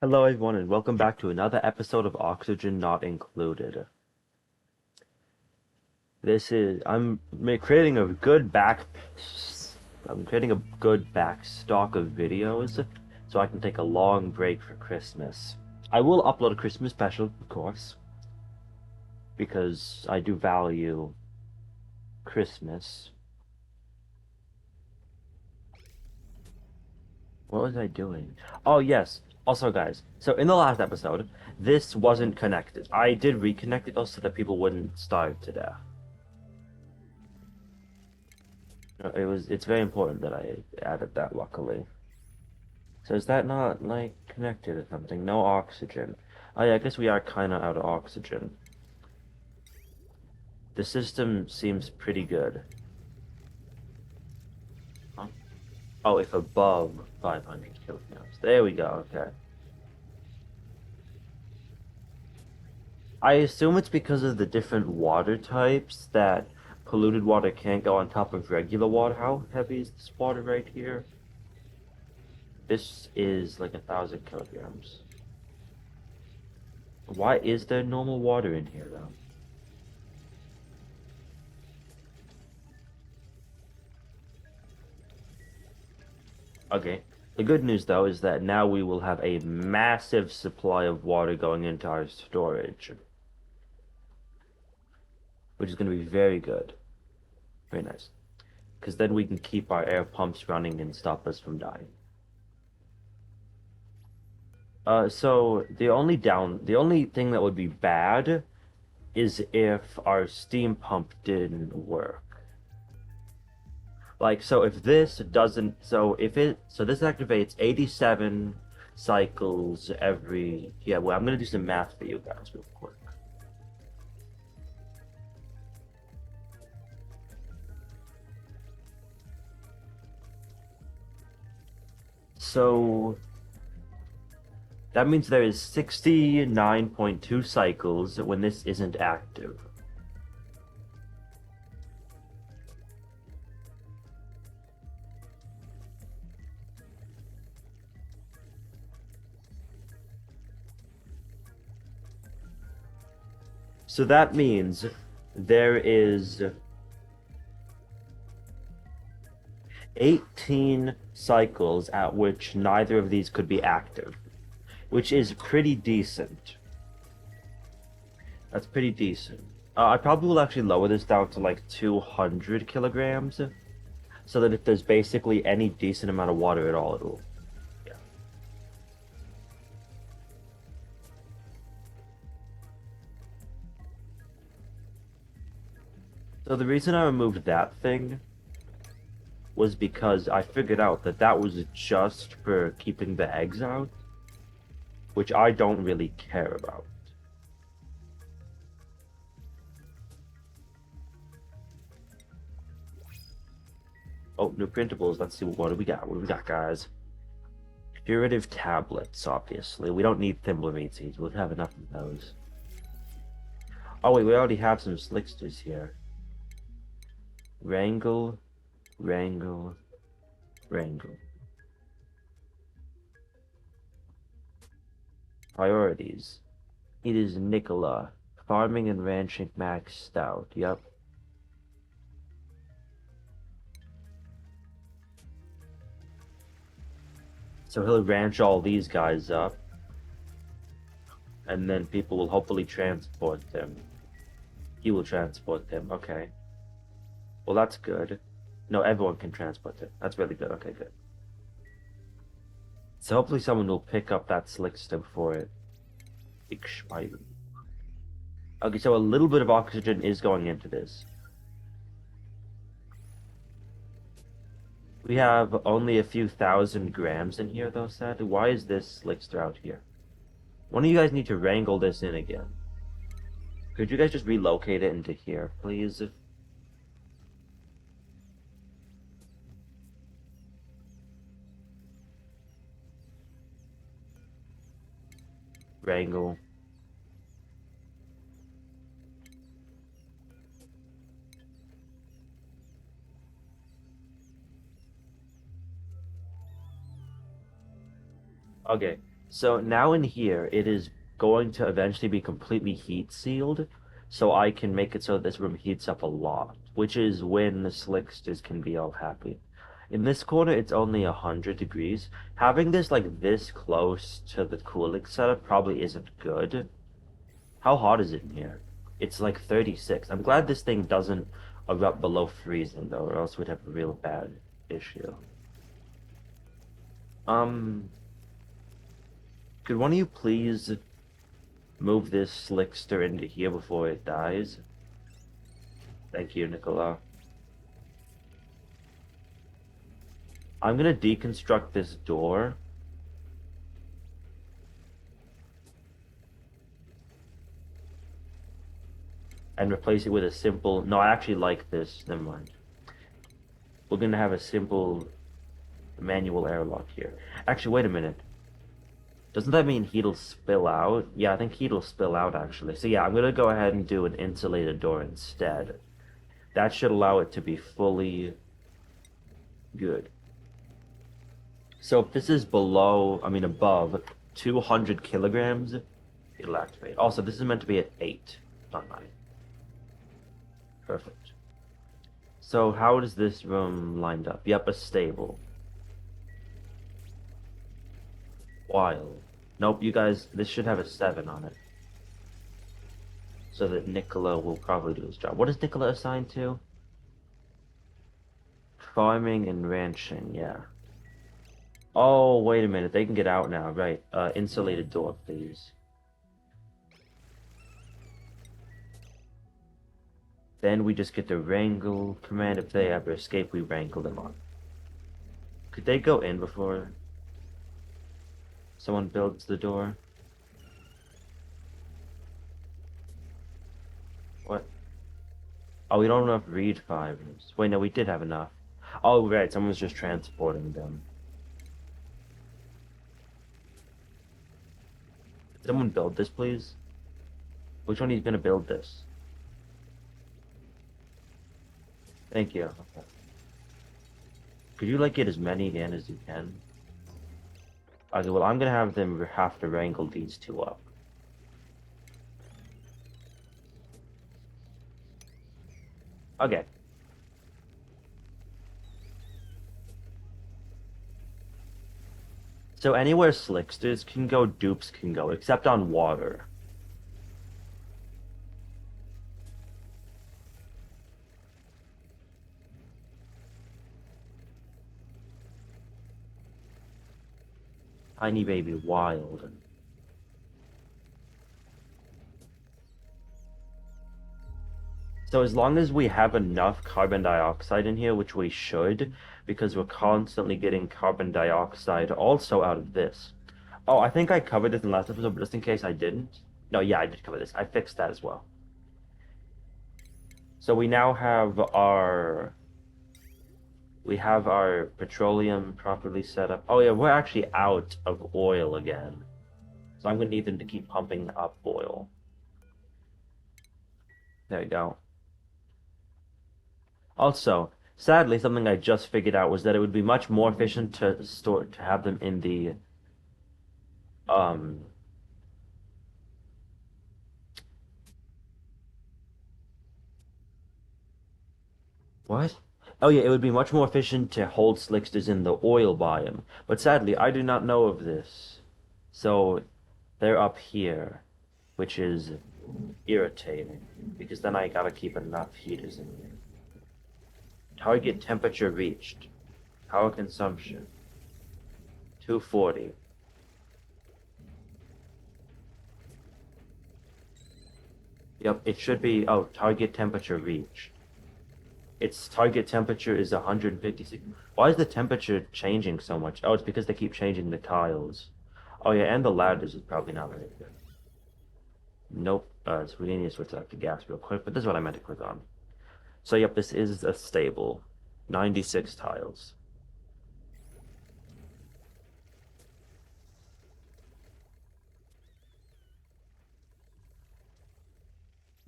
Hello, everyone, and welcome back to another episode of Oxygen Not Included. Creating a good I'm creating a good back stock of videos so I can take a long break for Christmas. I will upload a Christmas special, of course, because I do value Christmas. What was I doing? Oh, yes. Also, guys, so in the last episode, this wasn't connected. I did reconnect it though so that people wouldn't starve to death. It's very important that I added that, luckily. So is that not, like, connected or something? No oxygen. Oh yeah, I guess we are kind of out of oxygen. The system seems pretty good. Huh? Oh, if above 500 kilograms. There we go, okay. I assume it's because of the different water types that polluted water can't go on top of regular water. How heavy is this water right here? This is like 1,000 kilograms. Why is there normal water in here, though? Okay. The good news, though, is that now we will have a massive supply of water going into our storage, which is going to be very good. Very nice. Because then we can keep our air pumps running and stop us from dying. So the only thing that would be bad is if our steam pump didn't work. Like, so if this doesn't, so this activates 87 cycles every, yeah, well, I'm gonna do some math for you guys real quick. So that means there is 69.2 cycles when this isn't active. So that means there is 18 cycles at which neither of these could be active, which is pretty decent. That's pretty decent. I probably will actually lower this down to like 200 kilograms, so that if there's basically any decent amount of water at all, it'll. Yeah. So the reason I removed that thing was because I figured out that that was just for keeping the eggs out, which I don't really care about. Oh, new printables. Let's see what do we got. What do we got, guys? Curative tablets, obviously. We don't need thimbleweed seeds. We'll have enough of those. Oh wait, we already have some slicksters here. Wrangle, wrangle, wrangle. Priorities. It is Nicola. Farming and ranching maxed out. Yep. So he'll ranch all these guys up, and then people will hopefully transport them. He will transport them. Okay. Well, that's good. No, everyone can transport them. That's really good. Okay, good. So hopefully someone will pick up that slickster before it expires. Okay, so a little bit of oxygen is going into this. We have only a few thousand grams in here, though, sadly. Why is this slickster out here? One of you guys need to wrangle this in again. Could you guys just relocate it into here, please? Wrangle. Okay, So now in here, it is going to eventually be completely heat sealed, so I can make it so this room heats up a lot, which is when the slicksters can be all happy. In this corner, it's only 100 degrees. Having this like this close to the cooling setup probably isn't good. How hot is it in here? It's like 36. I'm glad this thing doesn't erupt below freezing though, or else we'd have a real bad issue. Um, could one of you please move this slickster into here before it dies? Thank you, Nicola. I'm gonna deconstruct this door. And replace it with a simple. No, I actually like this. Never mind. We're gonna have a simple manual airlock here. Actually, wait a minute. Doesn't that mean heat'll spill out? Yeah, I think heat'll spill out actually. So yeah, I'm gonna go ahead and do an insulated door instead. That should allow it to be fully good. So if this is below, I mean above 200 kilograms, it'll activate. Also, this is meant to be at 8, not 9. Perfect. So how is this room lined up? Yep, a stable. Wild. Nope, you guys, this should have a 7 on it. So that Nicola will probably do his job. What is Nicola assigned to? Farming and ranching, yeah. Oh, wait a minute, they can get out now, right. Insulated door, please. Then we just get the wrangle command. If they ever escape, we wrangle them on. Could they go in before someone builds the door? What? Oh, we don't have enough reed fibers. Wait, no, we did have enough. Oh, right, someone's just transporting them. Someone build this, please? Which one is gonna build this? Thank you. Okay. Could you, like, get as many in as you can? Okay, well, I'm gonna have them have to wrangle these two up. Okay. So anywhere slicksters can go, dupes can go, except on water. Tiny baby wild. So as long as we have enough carbon dioxide in here, which we should, because we're constantly getting carbon dioxide also out of this. Oh, I think I covered this in the last episode, but just in case I didn't. No, yeah, I did cover this. I fixed that as well. So we have our petroleum properly set up. Oh yeah, we're actually out of oil again. So I'm gonna need them to keep pumping up oil. There you go. Also, sadly, something I just figured out was that it would be much more efficient to have them in the um what? Oh yeah, it would be much more efficient to hold slicksters in the oil biome. But sadly, I do not know of this. So they're up here, which is irritating because then I gotta keep enough heaters in here. Target temperature reached. Power consumption 240. Yep, it should be. Oh, target temperature reached. Its target temperature is 156. Why is the temperature changing so much? Oh, it's because they keep changing the tiles. Oh yeah, and the ladders is probably not very good. Nope. So we need to switch out the gas real quick, but this is what I meant to click on. So yep, this is a stable. 96 tiles.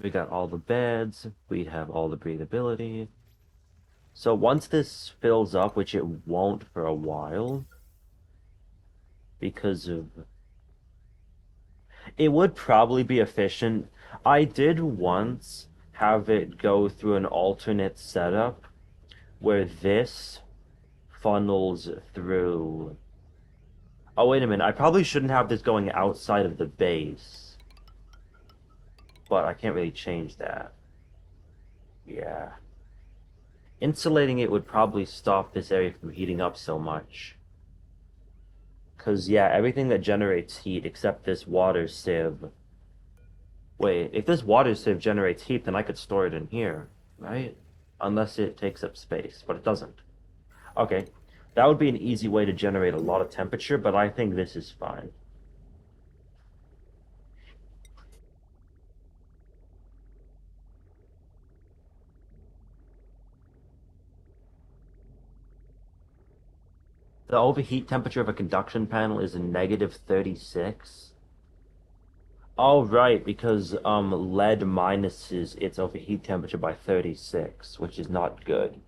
We got all the beds. We have all the breathability. So once this fills up, which it won't for a while, because of It would probably be efficient. I did once have it go through an alternate setup where this funnels through. Oh, wait a minute. I probably shouldn't have this going outside of the base, but I can't really change that. Yeah. Insulating it would probably stop this area from heating up so much. Because, yeah, everything that generates heat except this water sieve. Wait, if this water sieve generates heat, then I could store it in here, right? Unless it takes up space, but it doesn't. Okay, that would be an easy way to generate a lot of temperature, but I think this is fine. The overheat temperature of a conduction panel is a negative 36. Oh, right, because lead minuses its overheat temperature by 36, which is not good.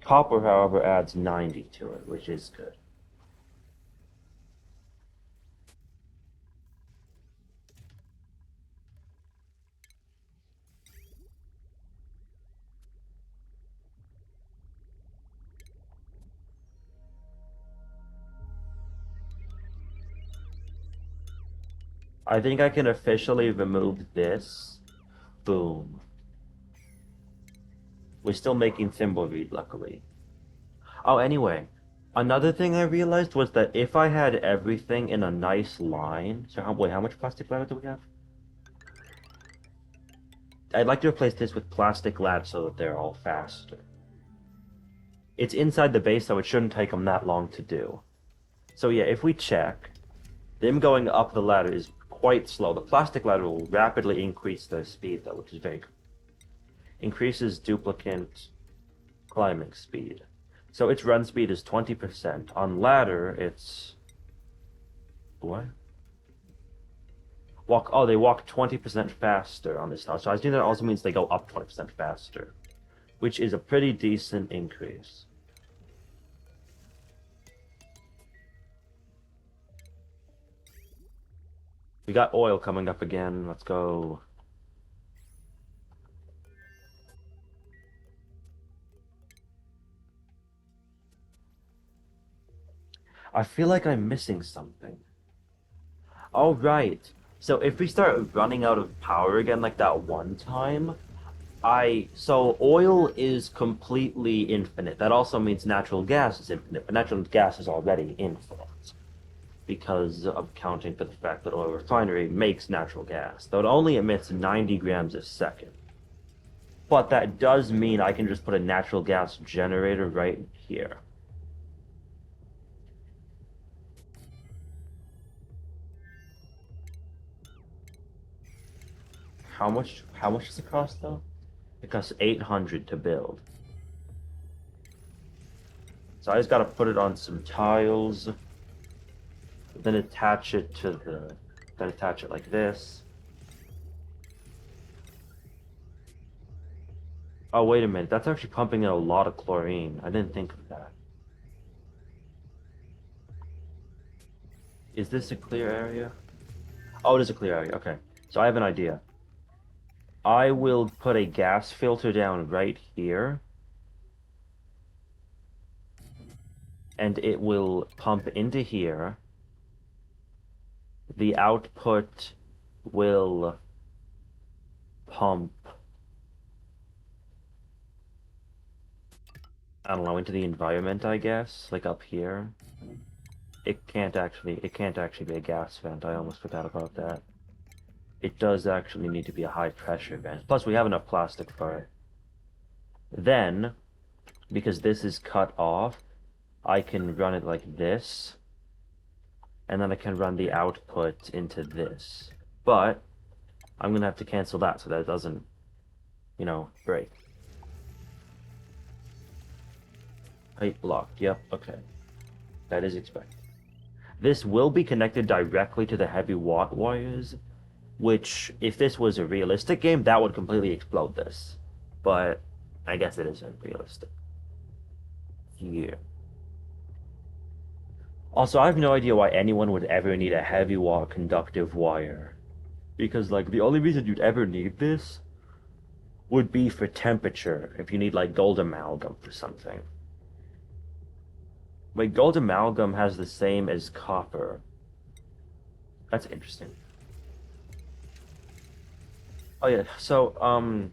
Copper, however, adds 90 to it, which is good. I think I can officially remove this. Boom. We're still making thimbleweed, luckily. Oh, anyway, another thing I realized was that if I had everything in a nice line, so wait, how much plastic ladder do we have? I'd like to replace this with plastic latch so that they're all faster. It's inside the base, so it shouldn't take them that long to do. So yeah, if we check, them going up the ladder is quite slow. The plastic ladder will rapidly increase their speed, though, which is very good. Increases duplicant climbing speed. So its run speed is 20%. On ladder, it's... What? They walk 20% faster on this house. So I think that also means they go up 20% faster, which is a pretty decent increase. We got oil coming up again. Let's go. I feel like I'm missing something. Oh, right. So if we start running out of power again like that one time, so oil is completely infinite. That also means natural gas is infinite, but natural gas is already infinite because of counting for the fact that oil refinery makes natural gas, though it only emits 90 grams a second. But that does mean I can just put a natural gas generator right here. How much does it cost though? It costs 800 to build. So I just gotta put it on some tiles, then attach it like this. Oh, wait a minute. That's actually pumping in a lot of chlorine. I didn't think of that. Is this a clear area? Oh, it is a clear area. Okay. So I have an idea. I will put a gas filter down right here, and it will pump into here. The output will pump, I don't know, into the environment, I guess, like up here. It can't actually be a gas vent. I almost forgot about that. It does actually need to be a high pressure vent. Plus, we have enough plastic for it. Then, because this is cut off, I can run it like this, and then I can run the output into this. But I'm gonna have to cancel that so that it doesn't, break. Pipe locked. Yep, okay. That is expected. This will be connected directly to the heavy watt wires, which, if this was a realistic game, that would completely explode this. But I guess it isn't realistic. Here. Also, I have no idea why anyone would ever need a heavy wire conductive wire. Because, like, the only reason you'd ever need this would be for temperature, if you need, like, gold amalgam for something. Wait, gold amalgam has the same as copper. That's interesting. Oh, yeah, so,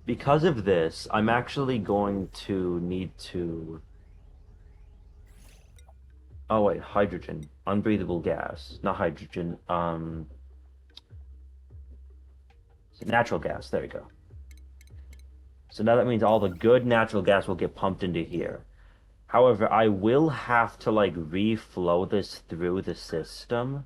because of this, I'm actually going to need to... Oh, wait, hydrogen. Unbreathable gas. Not hydrogen, natural gas. There we go. So now that means all the good natural gas will get pumped into here. However, I will have to like reflow this through the system.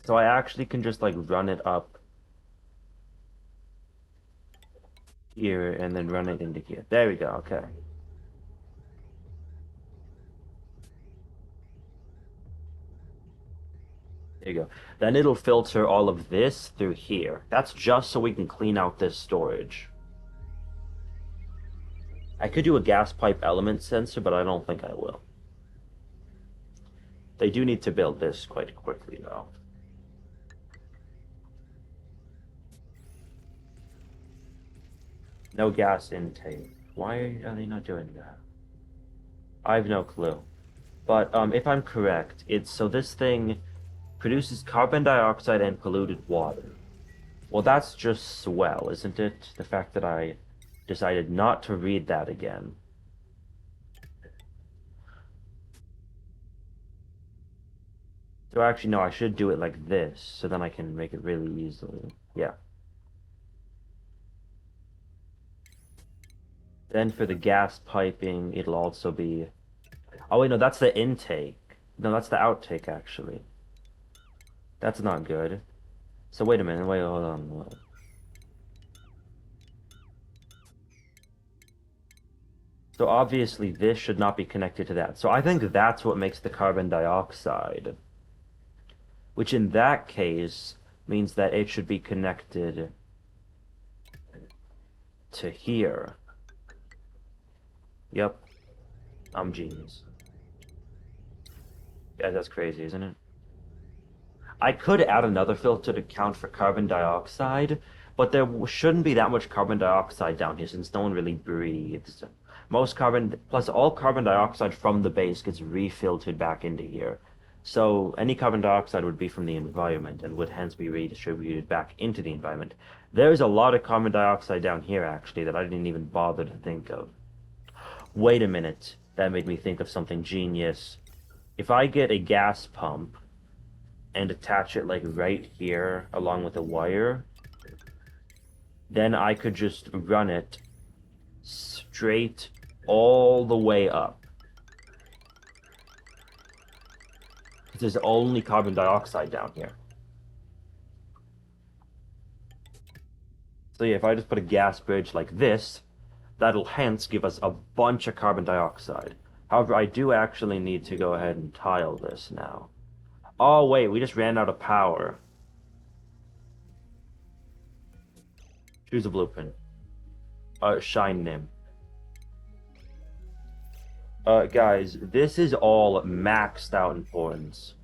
So I actually can just like run it up here and then run it into here. There we go. Okay. There you go. Then it'll filter all of this through here. That's just so we can clean out this storage. I could do a gas pipe element sensor, but I don't think I will. They do need to build this quite quickly, though. No gas intake. Why are they not doing that? I have no clue. But if I'm correct, it's so this thing produces carbon dioxide and polluted water. Well, that's just swell, isn't it? The fact that I decided not to read that again. So actually, no, I should do it like this, so then I can make it really easily. Yeah. Then for the gas piping, it'll also be... Oh, wait, no, that's the intake. No, that's the outtake, actually. That's not good. So wait a minute, wait, hold on. So obviously this should not be connected to that. So I think that's what makes the carbon dioxide, which in that case means that it should be connected to here. Yep, I'm genius. Yeah, that's crazy, isn't it? I could add another filter to count for carbon dioxide, but there shouldn't be that much carbon dioxide down here since no one really breathes. Most carbon, plus all carbon dioxide from the base gets refiltered back into here. So any carbon dioxide would be from the environment and would hence be redistributed back into the environment. There's a lot of carbon dioxide down here actually that I didn't even bother to think of. Wait a minute, that made me think of something genius. If I get a gas pump and attach it like right here along with a wire, then I could just run it straight all the way up. There's only carbon dioxide down here. So yeah, if I just put a gas bridge like this, that'll hence give us a bunch of carbon dioxide. However, I do actually need to go ahead and tile this now. Oh wait, we just ran out of power. Choose a blueprint. Shine Nim. Guys, this is all maxed out importance.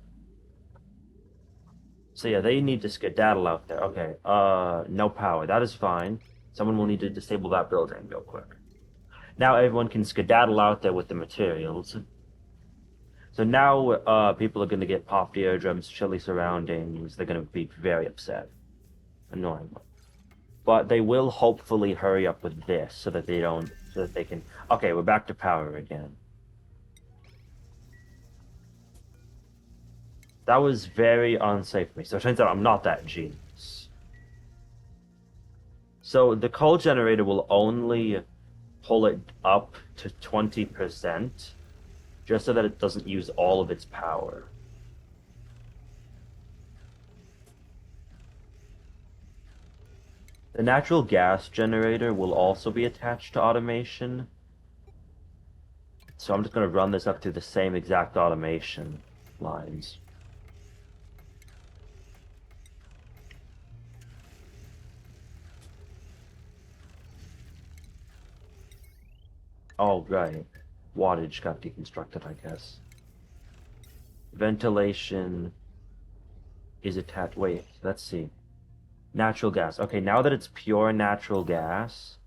So yeah, they need to skedaddle out there. Okay, no power. That is fine. Someone will need to disable that building real quick. Now everyone can skedaddle out there with the materials. So now people are going to get popped eardrums, chilly surroundings. They're going to be very upset. Annoying. But they will hopefully hurry up with this so that they don't, so that they can... Okay, we're back to power again. That was very unsafe for me. So it turns out I'm not that genius. So the coal generator will only pull it up to 20%, just so that it doesn't use all of its power. The natural gas generator will also be attached to automation. So I'm just going to run this up through the same exact automation lines. Oh, right. Wattage got deconstructed, I guess. Ventilation is attached. Wait, let's see. Natural gas. Okay, now that it's pure natural gas,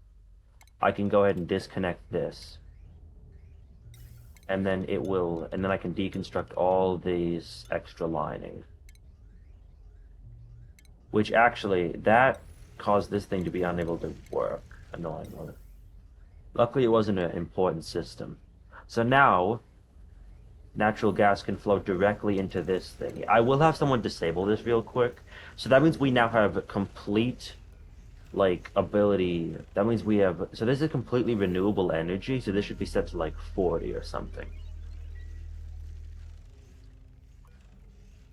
I can go ahead and disconnect this. And then and then I can deconstruct all these extra lining. Which actually, that caused this thing to be unable to work. Annoyingly. Luckily, it wasn't an important system. So now, natural gas can flow directly into this thing. I will have someone disable this real quick. So that means we now have complete, like, ability. That means we have... So this is completely renewable energy, so this should be set to, like, 40 or something.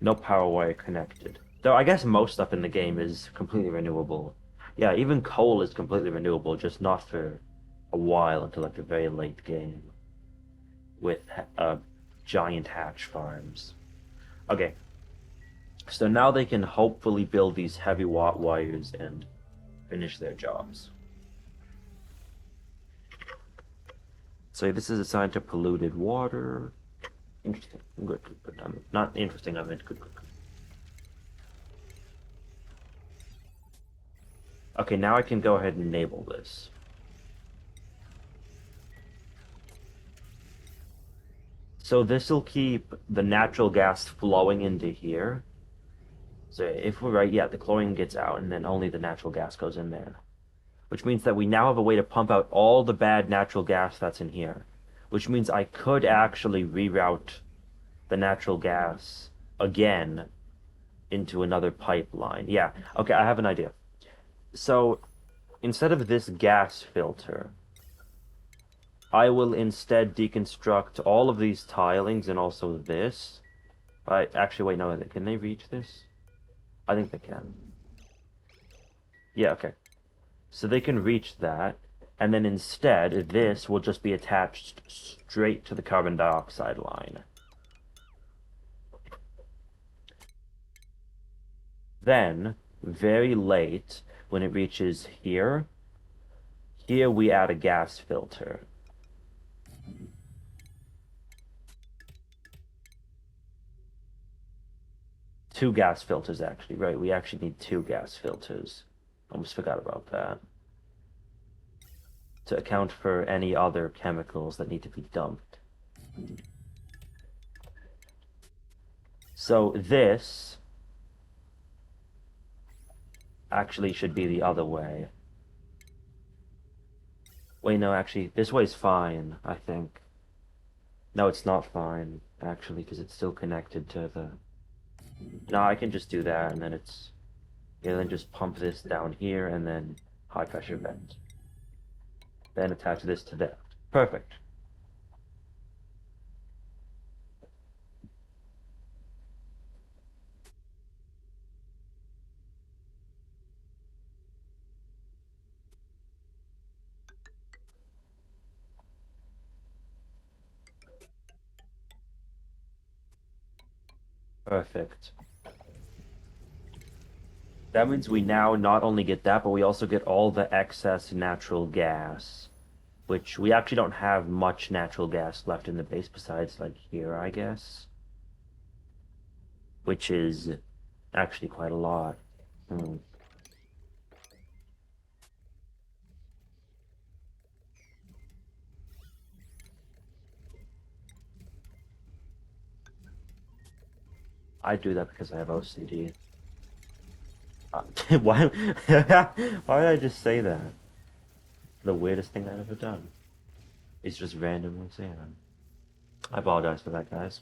No power wire connected. Though I guess most stuff in the game is completely renewable. Yeah, even coal is completely renewable, just not for a while until like a very late game with giant hatch farms. Okay, so now they can hopefully build these heavy watt wires and finish their jobs. So this is assigned to polluted water. Interesting. Good, good, good. Not interesting, I meant good, good, good. Okay, now I can go ahead and enable this. So this will keep the natural gas flowing into here. So if we're right, yeah, the chlorine gets out and then only the natural gas goes in there. Which means that we now have a way to pump out all the bad natural gas that's in here. Which means I could actually reroute the natural gas again into another pipeline. Yeah, okay, I have an idea. So instead of this gas filter, I will instead deconstruct all of these tilings and also this. Actually, wait, no, can they reach this? I think they can. Yeah, okay. So they can reach that, and then instead, this will just be attached straight to the carbon dioxide line. Then, very late, when it reaches here, here we add a gas filter. Two gas filters, actually, right? We actually need two gas filters. Almost forgot about that. To account for any other chemicals that need to be dumped. So this actually should be the other way. Wait, no, actually, this way's fine, I think. No, it's not fine, actually, because it's still connected to the... No, I can just do that, and then it's... Yeah, then just pump this down here, and then high pressure vent. Then attach this to that. Perfect. Perfect. That means we now not only get that, but we also get all the excess natural gas, which we actually don't have much natural gas left in the base besides, like, here, I guess. Which is actually quite a lot. Hmm. I do that because I have OCD. Why? Why did I just say that? The weirdest thing I've ever done. Is just randomly saying that. I apologize for that, guys.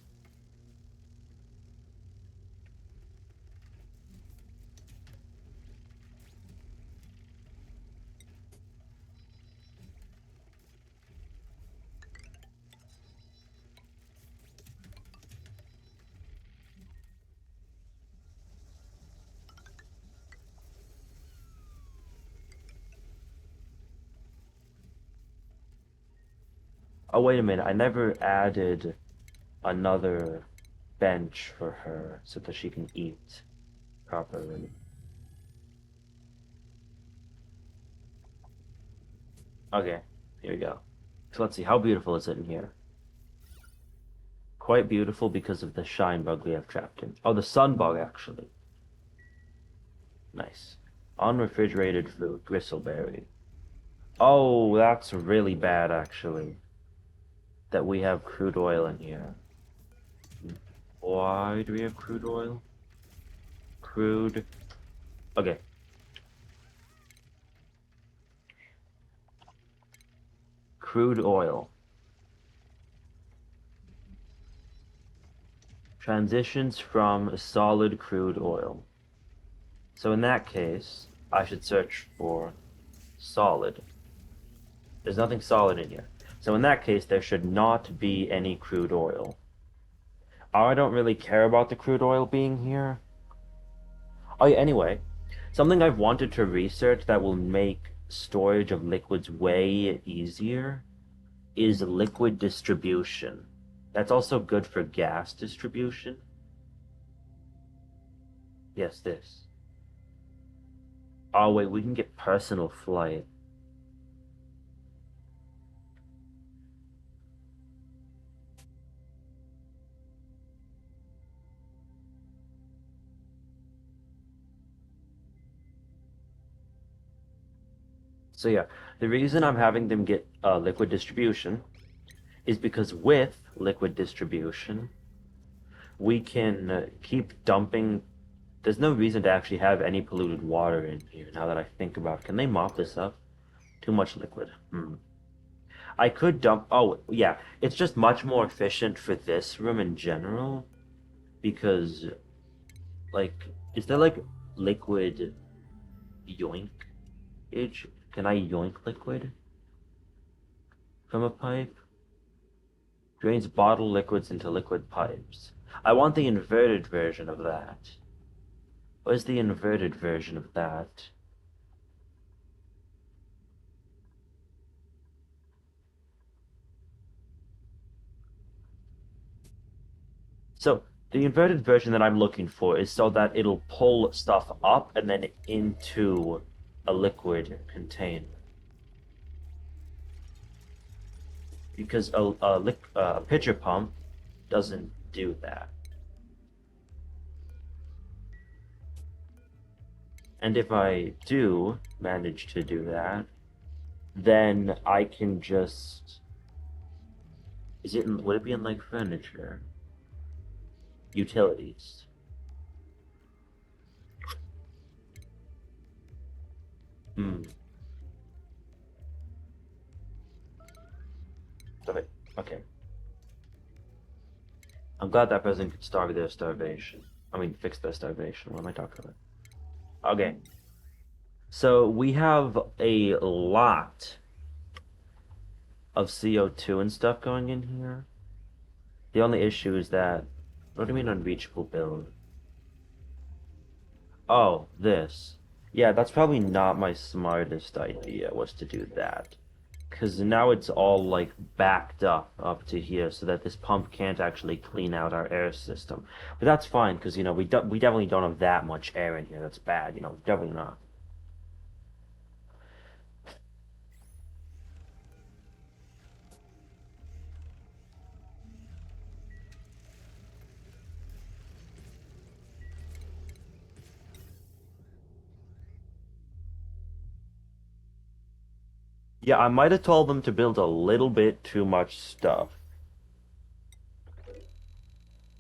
Oh, wait a minute. I never added another bench for her so that she can eat properly. Okay, here we go. So let's see, how beautiful is it in here? Quite beautiful because of the shine bug we have trapped in. Oh, the sun bug, actually. Nice. Unrefrigerated food, gristleberry. Oh, that's really bad, actually, that we have crude oil in here. Why do we have crude oil? Crude. Okay. Crude oil. Transitions from solid crude oil. So in that case, I should search for solid. There's nothing solid in here. So in that case, there should not be any crude oil. I don't really care about the crude oil being here. Oh yeah, anyway, something I've wanted to research that will make storage of liquids way easier is liquid distribution. That's also good for gas distribution. Yes, this. Oh wait, we can get personal flight. So yeah, the reason I'm having them get liquid distribution is because with liquid distribution, we can keep dumping. There's no reason to actually have any polluted water in here now that I think about it. Can they mop this up? Too much liquid. I could dump. Oh, yeah. It's just much more efficient for this room in general because, like, is there like liquid yoinkage? Can I yoink liquid from a pipe? Drains bottled liquids into liquid pipes. I want the inverted version of that. What is the inverted version of that? So the inverted version that I'm looking for is so that it'll pull stuff up and then into a liquid container. Because a pitcher pump doesn't do that. And if I do manage to do that, then I can just. Would it be in like furniture? Utilities. Hmm. Okay. Okay. I'm glad that person could starve their starvation. I mean, fix their starvation. What am I talking about? Okay. So we have a lot of CO2 and stuff going in here. The only issue is that, what do you mean unreachable build? Oh, this. Yeah, that's probably not my smartest idea was to do that. Because now it's all like backed up to here so that this pump can't actually clean out our air system. But that's fine because we definitely don't have that much air in here. That's bad, definitely not. Yeah, I might have told them to build a little bit too much stuff.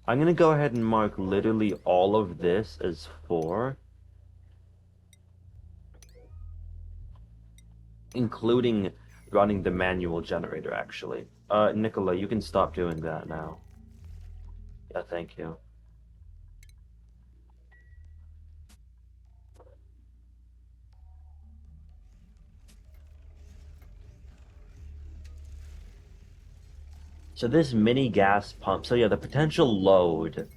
I'm gonna go ahead and mark literally all of this as 4, including running the manual generator, actually. Nicola, you can stop doing that now. Yeah, thank you. So this mini gas pump, so yeah, the potential load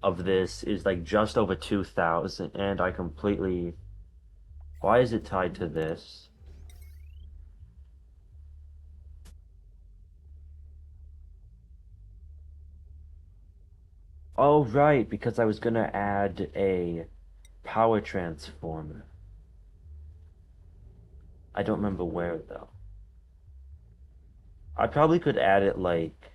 of this is like just over 2,000, and I completely. Why is it tied to this? Oh, right, because I was gonna add a power transformer. I don't remember where though. I probably could add it like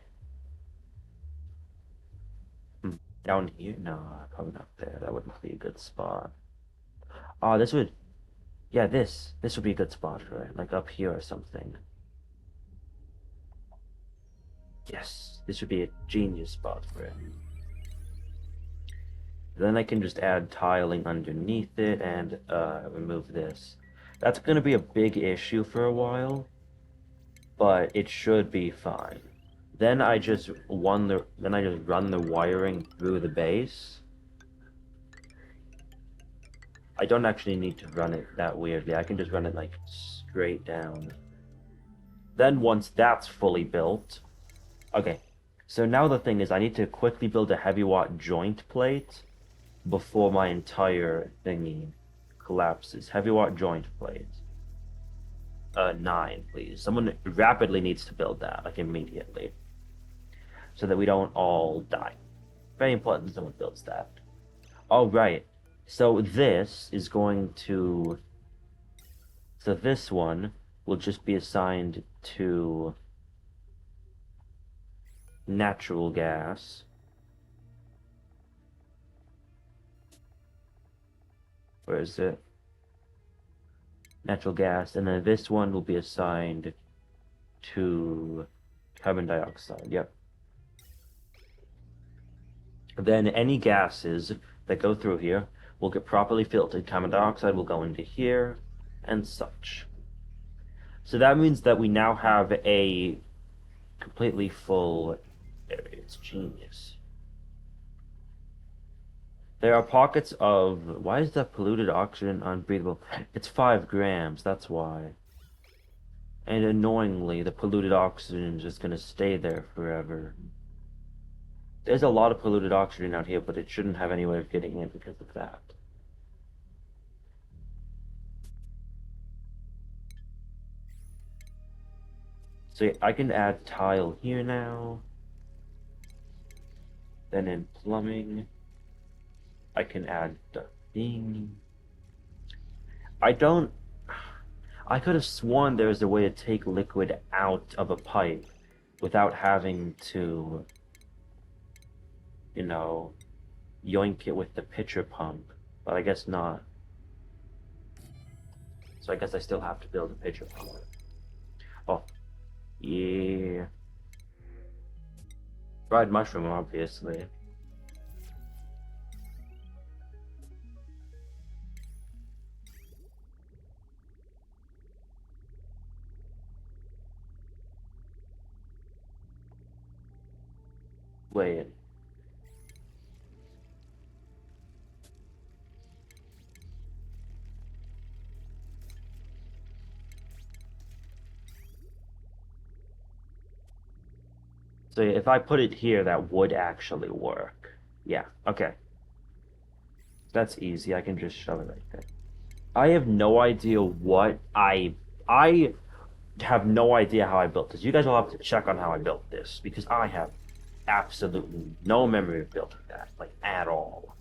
hmm, down here. No, probably not there. That wouldn't be a good spot. Oh, this would, yeah, this would be a good spot for it, like up here or something. Yes, this would be a genius spot for it. Then I can just add tiling underneath it and remove this. That's going to be a big issue for a while, but it should be fine. Then I just run the wiring through the base. I don't actually need to run it that weirdly. I can just run it like straight down. Then once that's fully built, okay. So now the thing is I need to quickly build a heavy watt joint plate before my entire thingy collapses. Heavy watt joint plate. 9, please. Someone rapidly needs to build that, like immediately, so that we don't all die. Very important that someone builds that. All right. So this is going to. So this one will just be assigned to natural gas. Where is it? Natural gas. And then this one will be assigned to carbon dioxide. Yep. Then any gases that go through here will get properly filtered. Carbon dioxide will go into here and such. So that means that we now have a completely full area. It's genius. There are pockets of. Why is that polluted oxygen unbreathable? It's 5 grams, that's why. And annoyingly, the polluted oxygen is just going to stay there forever. There's a lot of polluted oxygen out here, but it shouldn't have any way of getting in because of that. So I can add tile here now. Then in plumbing, I can add the thing. I don't. I could have sworn there was a way to take liquid out of a pipe without having to, you know, yoink it with the pitcher pump, but I guess not. So I guess I still have to build a pitcher pump. Oh, yeah. Fried mushroom, obviously. Wait. So if I put it here, that would actually work. Yeah, okay. That's easy. I can just shove it right there. I have no idea I have no idea how I built this. You guys will have to check on how I built this because I have absolutely no memory of building that, like at all.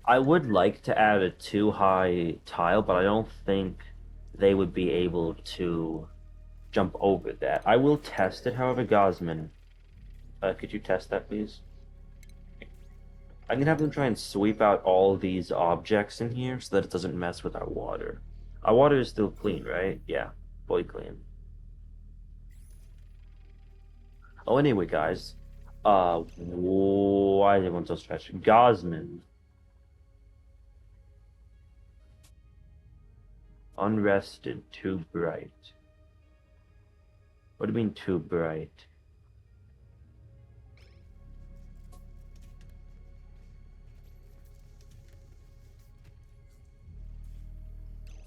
I would like to add a 2 high tile, but I don't think they would be able to jump over that. I will test it, however, Gosman. Could you test that, please? I can have them try and sweep out all these objects in here so that it doesn't mess with our water. Our water is still clean, right? Yeah, fully clean. Oh, anyway, guys. Why is everyone so stretched? Gosman. Unrested, too bright. What do you mean too bright?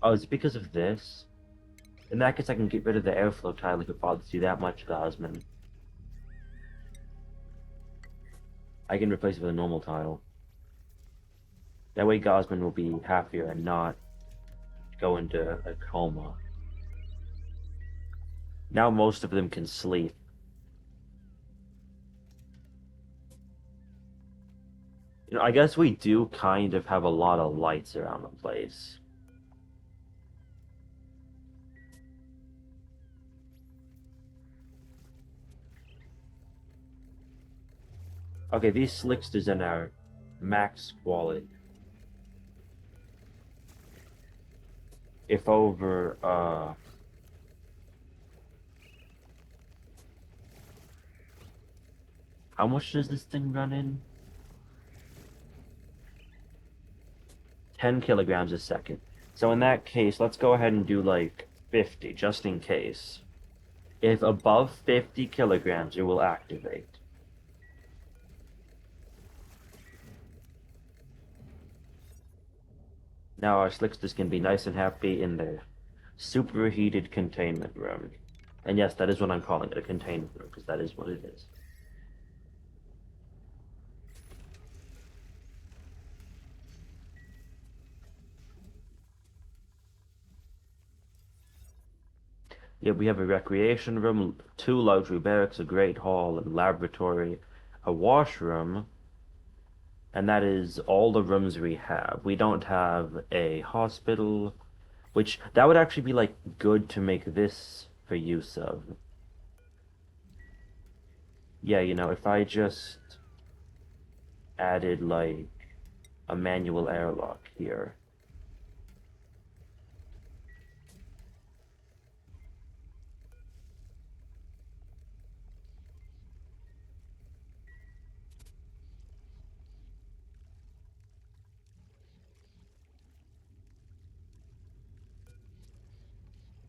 Oh, is it because of this? In that case, I can get rid of the airflow tile if it bothers you that much, Gosman. I can replace it with a normal tile. That way Gosman will be happier and not go into a coma. Now most of them can sleep. I guess we do kind of have a lot of lights around the place. Okay, these slicksters are now max quality. If over, how much does this thing run in? 10 kilograms a second. So in that case, let's go ahead and do like 50, just in case. If above 50 kilograms, it will activate. Now our slicksters can be nice and happy in their superheated containment room. And yes, that is what I'm calling it, a containment room, because that is what it is. Yeah, we have a recreation room, two luxury barracks, a great hall, a laboratory, a washroom, and that is all the rooms we have. We don't have a hospital, which that would actually be like good to make this for use of. Yeah, if I just added like a manual airlock here.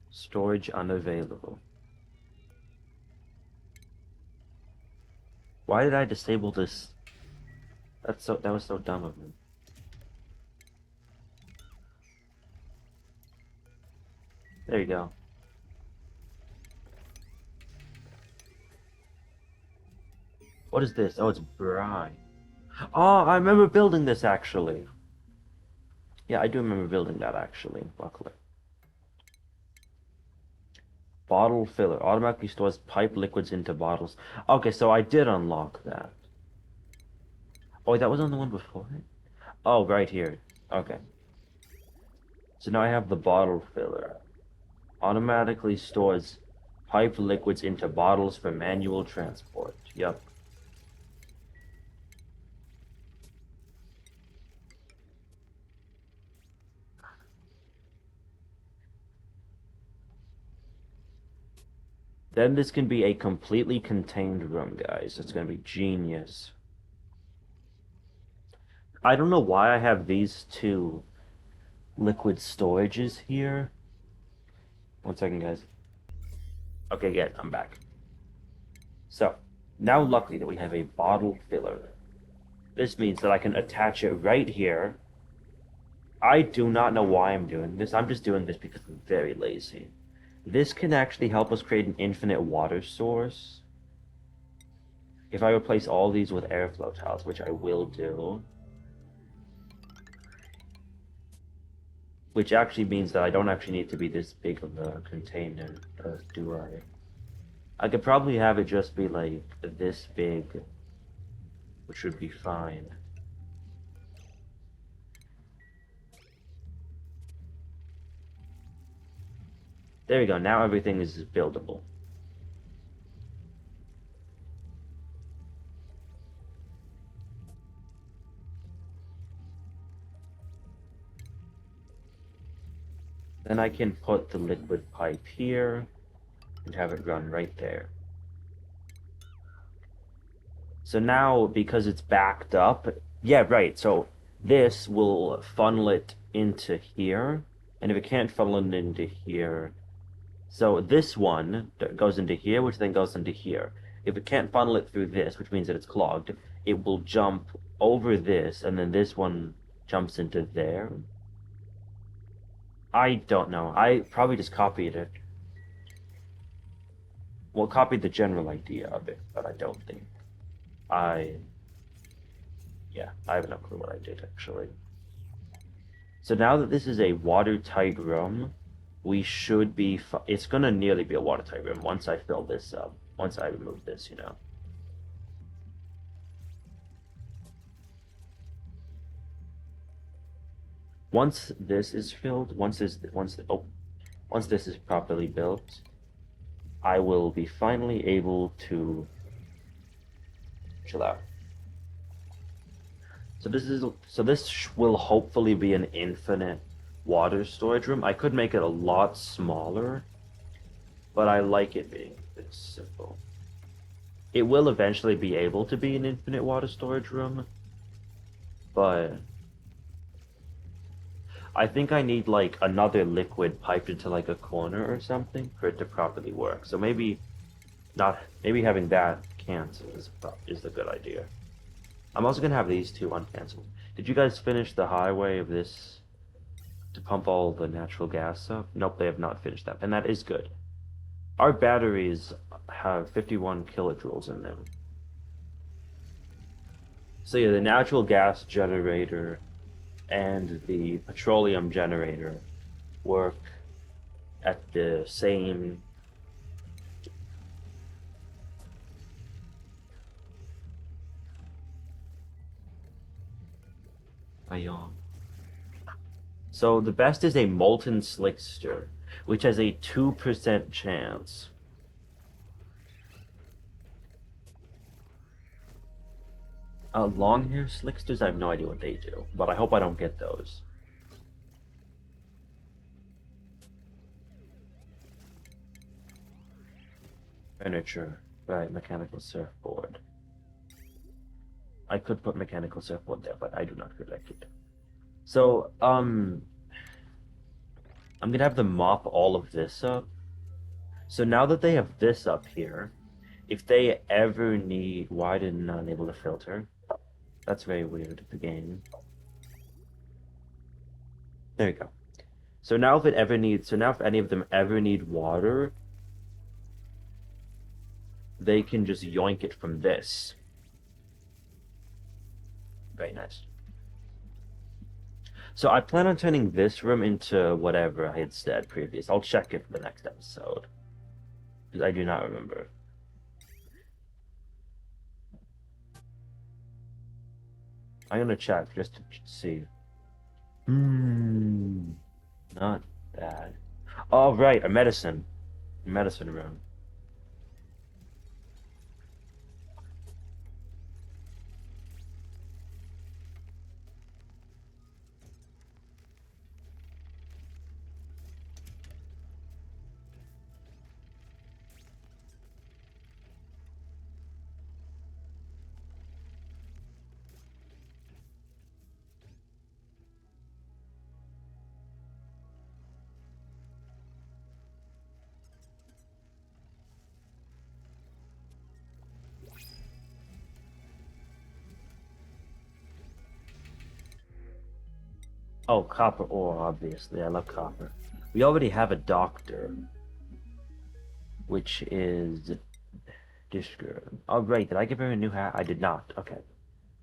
Storage unavailable. Why did I disable this? That was so dumb of me. There you go. What is this? Oh, it's brine. Oh, I remember building this actually. Yeah, I do remember building that actually, luckily. Bottle filler automatically stores pipe liquids into bottles. Okay, so I did unlock that. Oh, wait, that was on the one before it? Oh, right here. Okay. So now I have the bottle filler. Automatically stores pipe liquids into bottles for manual transport. Yep. Then this can be a completely contained room, guys. It's gonna be genius. I don't know why I have these two liquid storages here. One second, guys. Okay, good. I'm back. So, now luckily that we have a bottle filler. This means that I can attach it right here. I do not know why I'm doing this. I'm just doing this because I'm very lazy. This can actually help us create an infinite water source. If I replace all these with airflow tiles, which I will do, which actually means that I don't actually need to be this big of a container, do I? I could probably have it just be like this big, which would be fine. There we go. Now everything is buildable. Then I can put the liquid pipe here and have it run right there. So now, because it's backed up, yeah, right. So this will funnel it into here, and if it can't funnel it into here, so this one goes into here, which then goes into here. If it can't funnel it through this, which means that it's clogged, it will jump over this, and then this one jumps into there. I don't know. I probably just copied it. Well, copied the general idea of it, but I don't think I yeah, I have no clue what I did actually. So now that this is a watertight room, we should be. It's gonna nearly be a watertight room once I fill this up. Once I remove this. Once this is filled, once this is properly built, I will be finally able to chill out. Will hopefully be an infinite water storage room. I could make it a lot smaller, but I like it being this simple. It will eventually be able to be an infinite water storage room, but I think I need like another liquid piped into like a corner or something for it to properly work. So maybe having that canceled is a good idea. I'm also gonna have these two uncanceled. Did you guys finish the highway of this to pump all the natural gas up? Nope, they have not finished that, and that is good. Our batteries have 51 kilojoules in them. So yeah, the natural gas generator and the petroleum generator work at the same. Ion. So the best is a molten slickster, which has a 2% chance. Long hair slicksters, I have no idea what they do, but I hope I don't get those. Furniture, right, mechanical surfboard. I could put mechanical surfboard there, but I do not collect it. So, I'm gonna have them mop all of this up. So now that they have this up here, if they ever need, why didn't I enable the filter? That's very weird, the game. There you go. So now if any of them ever need water, they can just yoink it from this. Very nice. So I plan on turning this room into whatever I had said previous. I'll check it for the next episode, because I do not remember. I'm gonna check just to see. Hmm, not bad. Oh, right, a medicine room. Oh, copper ore, obviously. I love copper. We already have a doctor, which is this girl. Oh, right. Did I give her a new hat? I did not. Okay.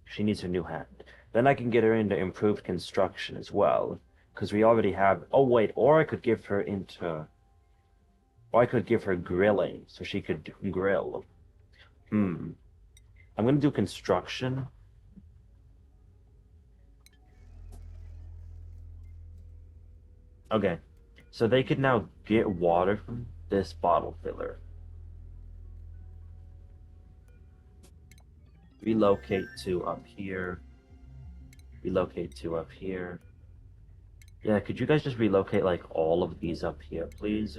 She needs her new hat. Then I can get her into improved construction as well, because we already have. Oh, wait. Or I could give her grilling, so she could grill. Hmm. I'm gonna do construction. Okay. So they could now get water from this bottle filler. Relocate to up here. Relocate to up here. Yeah, could you guys just relocate like all of these up here, please?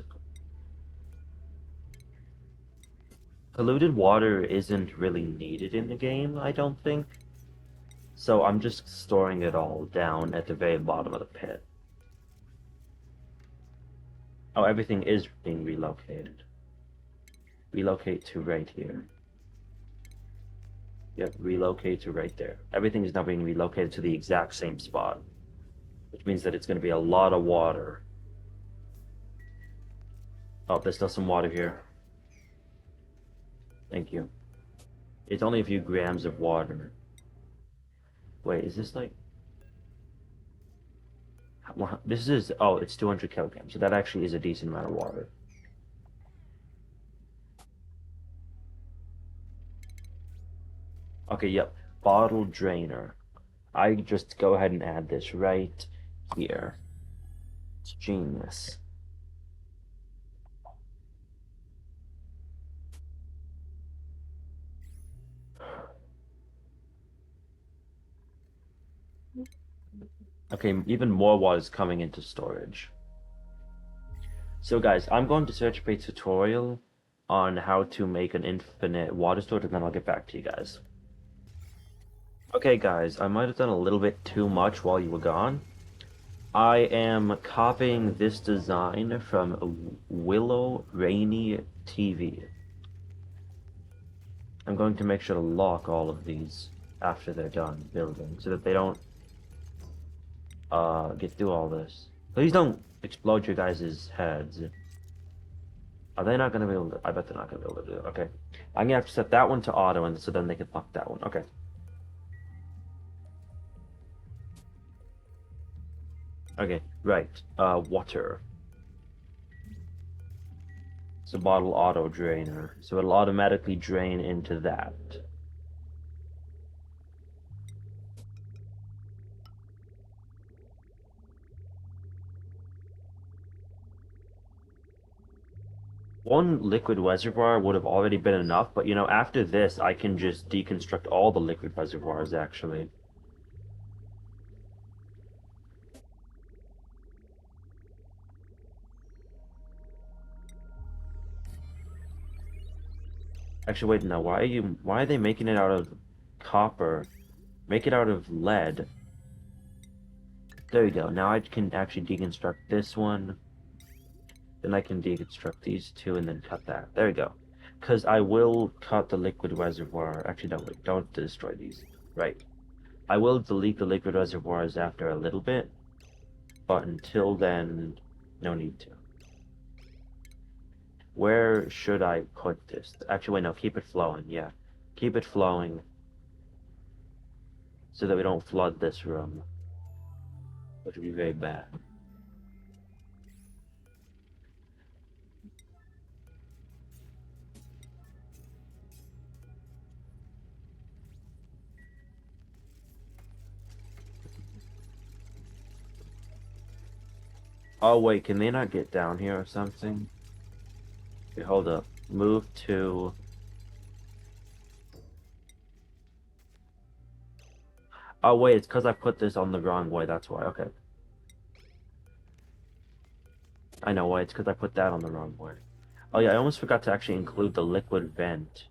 Polluted water isn't really needed in the game, I don't think. So I'm just storing it all down at the very bottom of the pit. Oh, everything is being relocated. Relocate to right here. Yep, relocate to right there. Everything is now being relocated to the exact same spot, which means that it's going to be a lot of water. Oh, there's still some water here. Thank you. It's only a few grams of water. Wait, is this like... This is... Oh, it's 200 kilograms, so that actually is a decent amount of water. Okay, yep. Bottle drainer. I just go ahead and add this right here. It's genius. Okay, even more water is coming into storage. So guys, I'm going to search for a tutorial on how to make an infinite water storage, and then I'll get back to you guys. Okay guys, I might have done a little bit too much while you were gone. I am copying this design from Willow Rainy TV. I'm going to make sure to lock all of these after they're done building so that they don't get through all this. Please don't explode your guys' heads. Are they not gonna be able to? I bet they're not gonna be able to do it. Okay. I'm gonna have to set that one to auto and so then they can lock that one. Okay. Okay, right. Water. It's a bottle auto drainer. So it'll automatically drain into that. One liquid reservoir would have already been enough, but you know, after this, I can just deconstruct all the liquid reservoirs actually. Actually, wait, no, why are they making it out of copper? Make it out of lead. There you go. Now I can actually deconstruct this one. Then I can deconstruct these two and then cut that. There you go. Because I will cut the liquid reservoir. Actually, no, wait, don't destroy these. Right. I will delete the liquid reservoirs after a little bit, but until then, no need to. Where should I put this? Actually, wait, no, keep it flowing. Yeah, keep it flowing so that we don't flood this room, which would be very bad. Oh, wait, can they not get down here or something? Okay, hold up. Move to... Oh, wait, it's because I put this on the wrong way. That's why. Okay. I know why. It's because I put that on the wrong way. Oh, yeah, I almost forgot to actually include the liquid vent.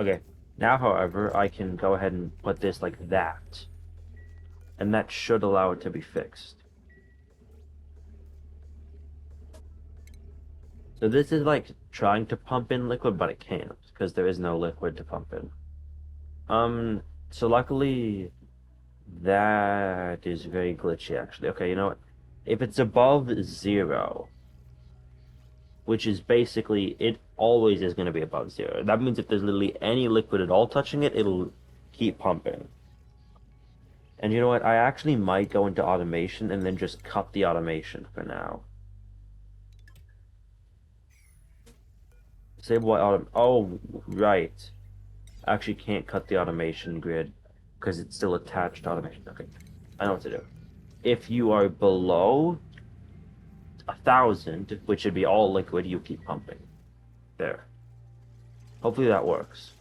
Okay. Now, however, I can go ahead and put this like that. And that should allow it to be fixed. So this is like trying to pump in liquid, but it can't because there is no liquid to pump in. So luckily that is very glitchy actually. Okay, you know what? If it's above 0, which is basically it always is going to be above 0. That means if there's literally any liquid at all touching it, it'll keep pumping. And you know what? I actually might go into automation and then just cut the automation for now. Disable autom. Oh, right. I actually can't cut the automation grid because it's still attached to automation. Okay, I know what to do. If you are below 1,000, which should be all liquid, you keep pumping. There. Hopefully that works.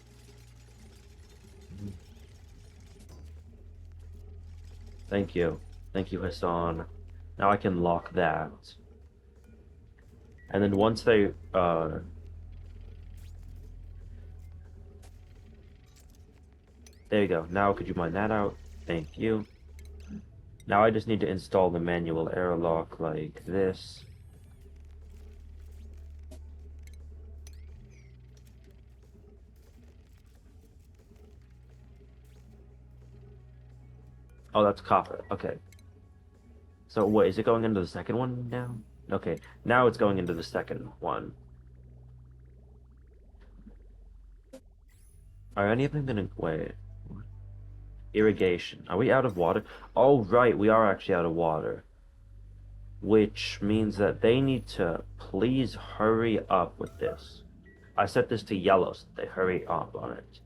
Thank you. Thank you, Hassan. Now I can lock that. And then once they there you go. Now could you mine that out? Thank you. Now I just need to install the manual airlock like this. Oh, that's copper. Okay. So wait, is it going into the second one now? Okay, now it's going into the second one. Are any of them gonna wait? Irrigation. Are we out of water? Oh, right, we are actually out of water. Which means that they need to please hurry up with this. I set this to yellow so they hurry up on it.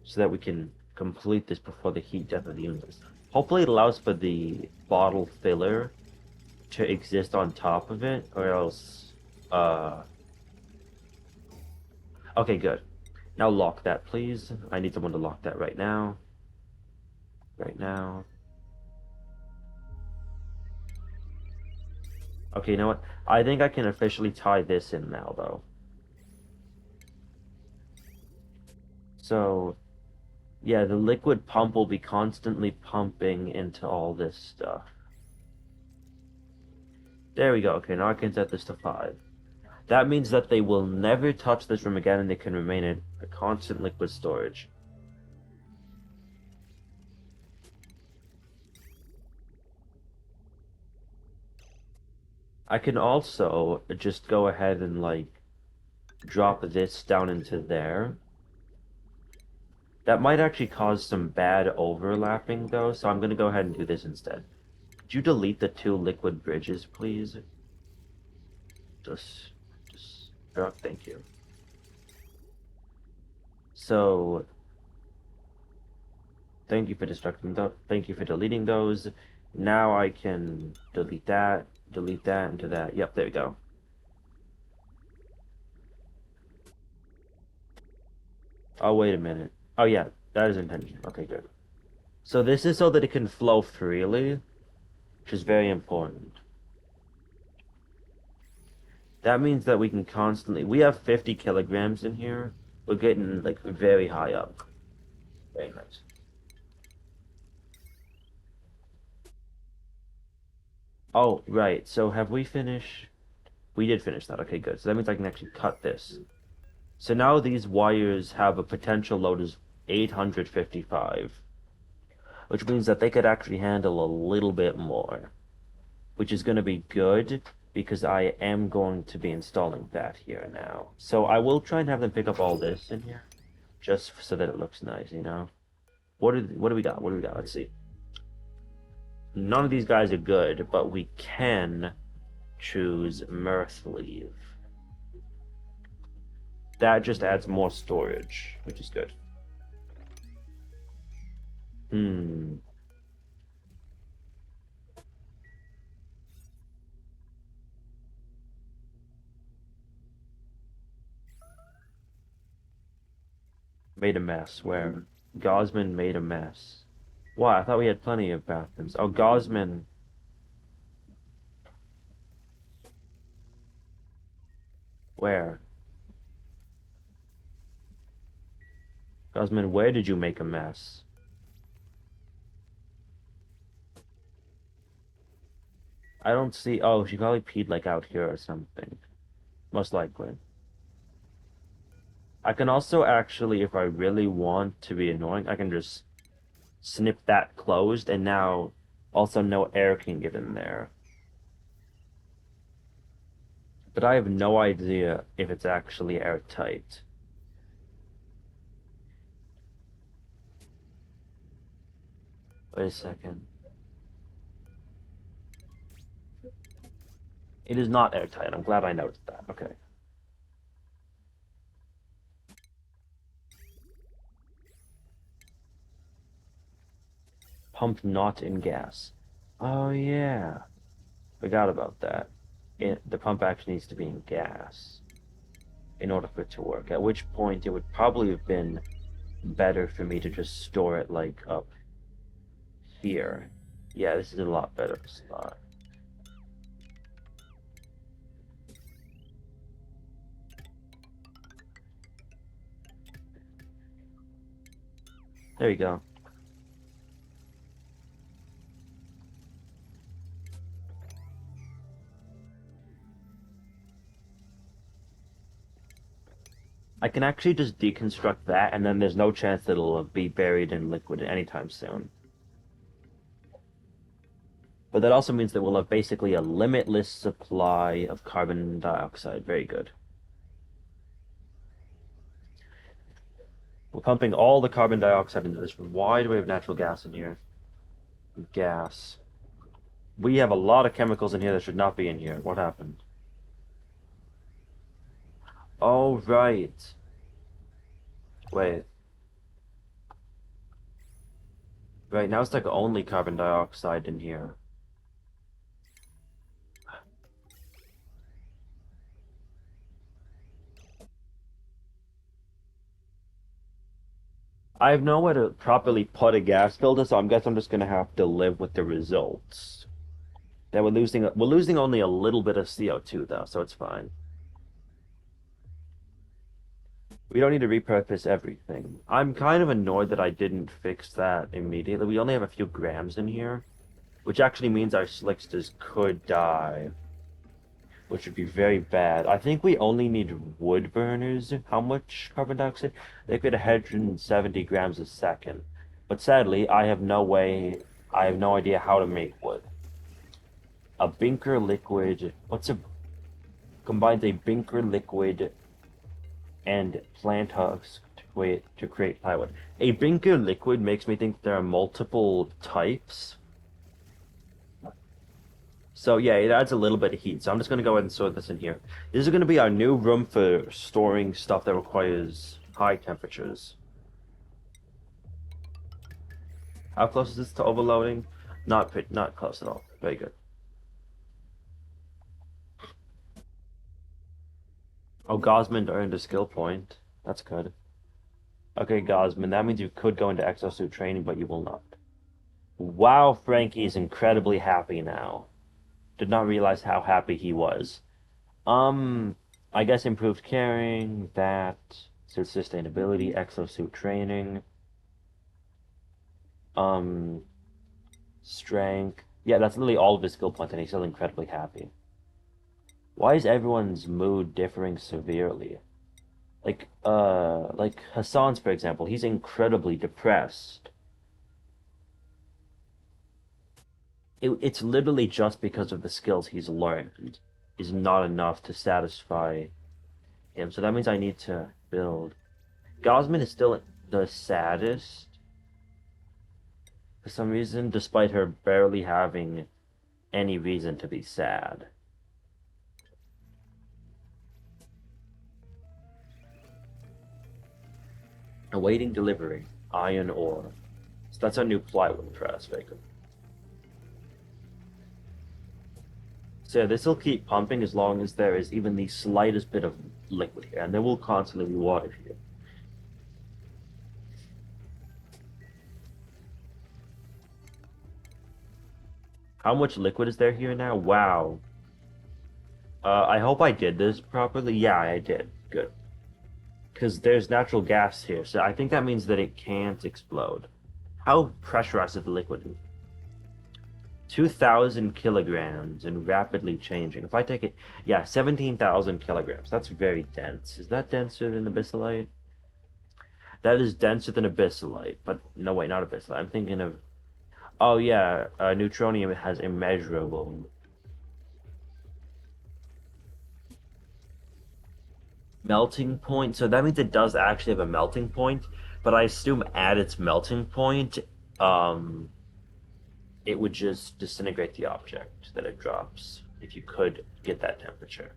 So that we can complete this before the heat death of the universe. Hopefully it allows for the bottle filler to exist on top of it, or else, Okay, good. Now lock that, please. I need someone to lock that right now. Right now. Okay, you know what? I think I can officially tie this in now, though. So, yeah, the liquid pump will be constantly pumping into all this stuff. There we go. Okay, now I can set this to 5. That means that they will never touch this room again and they can remain in a constant liquid storage. I can also just go ahead and like drop this down into there. That might actually cause some bad overlapping though, so I'm gonna go ahead and do this instead. Could you delete the 2 liquid bridges, please? Just, oh, thank you. So, thank you for destructing those. Thank you for deleting those. Now I can delete that into that. Yep, there we go. Oh, wait a minute. Oh, yeah, that is intentional. Okay, good. So this is so that it can flow freely, which is very important. That means that we can constantly, we have 50 kilograms in here. We're getting like very high up. Very nice. Oh, right. So have we finished? We did finish that. Okay, good. So that means I can actually cut this. So now these wires have a potential load of 855, which means that they could actually handle a little bit more, which is going to be good because I am going to be installing that here now. So I will try and have them pick up all this in here, just so that it looks nice, you know? What do we got? What do we got? Let's see. None of these guys are good, but we can choose Mirth Leave. That just adds more storage, which is good. Hmm. Made a mess. Where? Gosman made a mess. Why? I thought we had plenty of bathrooms. Oh, Gosman. Where? Gosman, where did you make a mess? I don't see. Oh, she probably peed like out here or something. Most likely. I can also actually, if I really want to be annoying, I can just snip that closed and now also no air can get in there. But I have no idea if it's actually airtight. Wait a second. It is not airtight. I'm glad I noticed that. Okay. Pump not in gas. Oh yeah. Forgot about that. The pump actually needs to be in gas in order for it to work. At which point it would probably have been better for me to just store it like up here. Yeah, this is a lot better spot. There you go. I can actually just deconstruct that, and then there's no chance that it'll be buried in liquid anytime soon. But that also means that we'll have basically a limitless supply of carbon dioxide. Very good. We're pumping all the carbon dioxide into this room. Why do we have natural gas in here? Gas. We have a lot of chemicals in here that should not be in here. What happened? Oh, right. Wait. Right, now it's like only carbon dioxide in here. I have nowhere to properly put a gas filter, so I guess I'm just gonna have to live with the results. That we're losing only a little bit of CO2 though, so it's fine. We don't need to repurpose everything. I'm kind of annoyed that I didn't fix that immediately. We only have a few grams in here, which actually means our slicksters could die, which would be very bad. I think we only need wood burners. How much carbon dioxide? They could 170 grams a second. But sadly, I have no idea how to make wood. A binker liquid, combines a binker liquid and plant husks to create plywood. A binker liquid makes me think there are multiple types. So yeah, it adds a little bit of heat. So I'm just gonna go ahead and sort this in here. This is gonna be our new room for storing stuff that requires high temperatures. How close is this to overloading? Not close at all. Very good. Oh, Gosman earned a skill point. That's good. Okay, Gosman, that means you could go into exosuit training, but you will not. Wow, Frankie is incredibly happy now. Did not realize how happy he was. Um, I guess improved carrying, that, suit sustainability, exosuit training, um, strength. Yeah, that's literally all of his skill points, and he's still incredibly happy. Why is everyone's mood differing severely? Like Hassan's, for example, he's incredibly depressed. It's literally just because of the skills he's learned is not enough to satisfy him. So that means I need to build. Gosman is still the saddest for some reason, despite her barely having any reason to be sad. Awaiting delivery, iron ore. So that's our new plywood press, Baker. So yeah, this will keep pumping as long as there is even the slightest bit of liquid here, and there will constantly be water here. How much liquid is there here now? Wow. I hope I did this properly. Yeah, I did. Good. Because there's natural gas here, so I think that means that it can't explode. How pressurized is the liquid? 2,000 kilograms and rapidly changing. If I take it, yeah, 17,000 kilograms. That's very dense. Is that denser than abyssalite? That is denser than abyssalite, but no, wait, not abyssalite. I'm thinking of, oh yeah, neutronium has immeasurable melting point. So that means it does actually have a melting point, but I assume at its melting point, um, it would just disintegrate the object that it drops if you could get that temperature.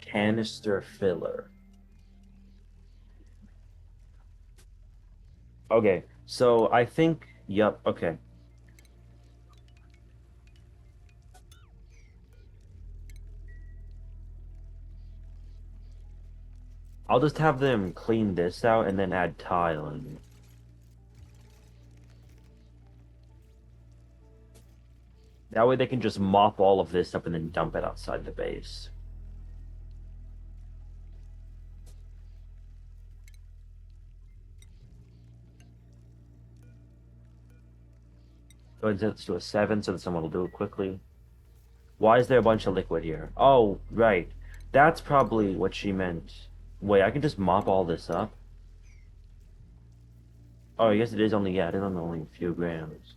Canister filler. Okay, so I think, yep, okay. I'll just have them clean this out and then add tile in. That way they can just mop all of this up and then dump it outside the base. Go ahead and set this to a 7 so that someone will do it quickly. Why is there a bunch of liquid here? Oh, right. That's probably what she meant. Wait, I can just mop all this up? Oh, I guess it is only, yeah, it is only a few grams.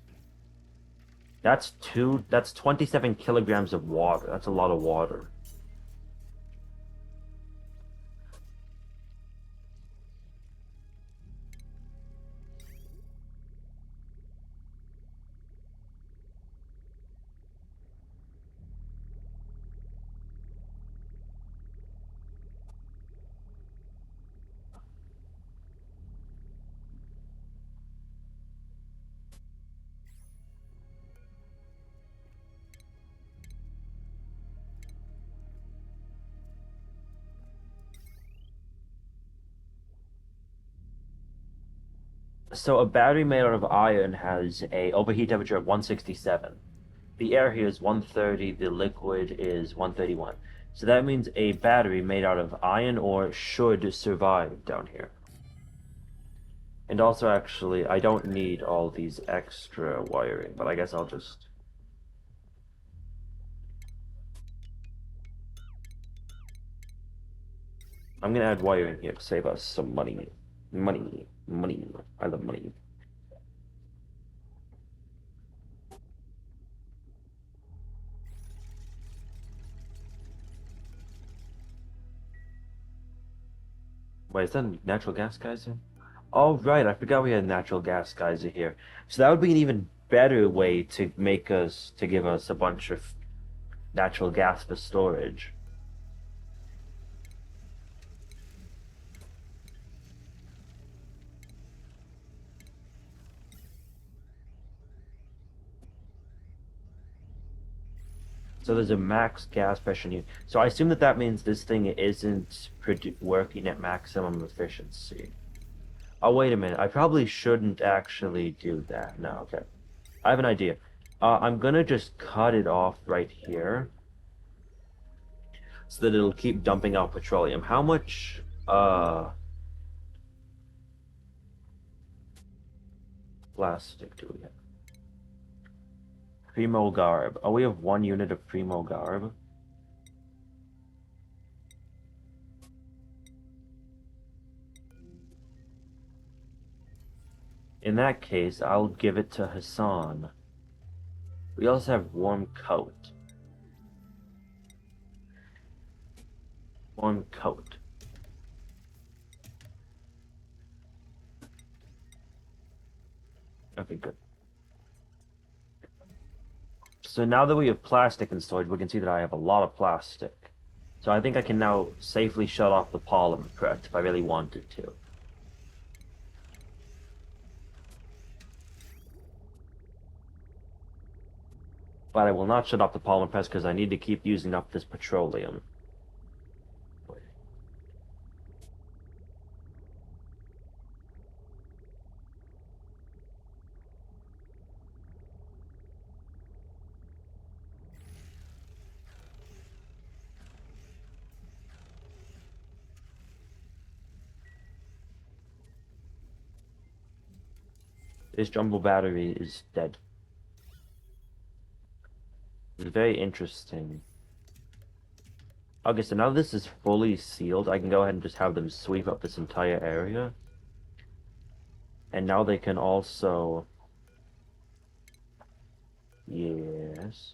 That's 27 kilograms of water. That's a lot of water. So a battery made out of iron has a overheat temperature of 167. The air here is 130, the liquid is 131. So that means a battery made out of iron ore should survive down here. And also, actually, I don't need all these extra wiring, but I guess I'll just... I'm gonna add wiring here to save us some money. Money. Money. I love money. Wait, is that a natural gas geyser? Oh, right, I forgot we had natural gas geyser here. So that would be an even better way to give us a bunch of natural gas for storage. So there's a max gas pressure here. So I assume that that means this thing isn't working at maximum efficiency. Oh, wait a minute. I probably shouldn't actually do that. No, okay. I have an idea. I'm gonna just cut it off right here so that it'll keep dumping out petroleum. How much, plastic do we have? Primo garb. Oh, we have 1 unit of primo garb. In that case, I'll give it to Hassan. We also have warm coat. Warm coat. Okay, good. So now that we have plastic in storage, we can see that I have a lot of plastic. So I think I can now safely shut off the polymer press if I really wanted to. But I will not shut off the polymer press because I need to keep using up this petroleum. This jumbo battery is dead. It's very interesting. Okay, so now this is fully sealed. I can go ahead and just have them sweep up this entire area. And now they can also... Yes.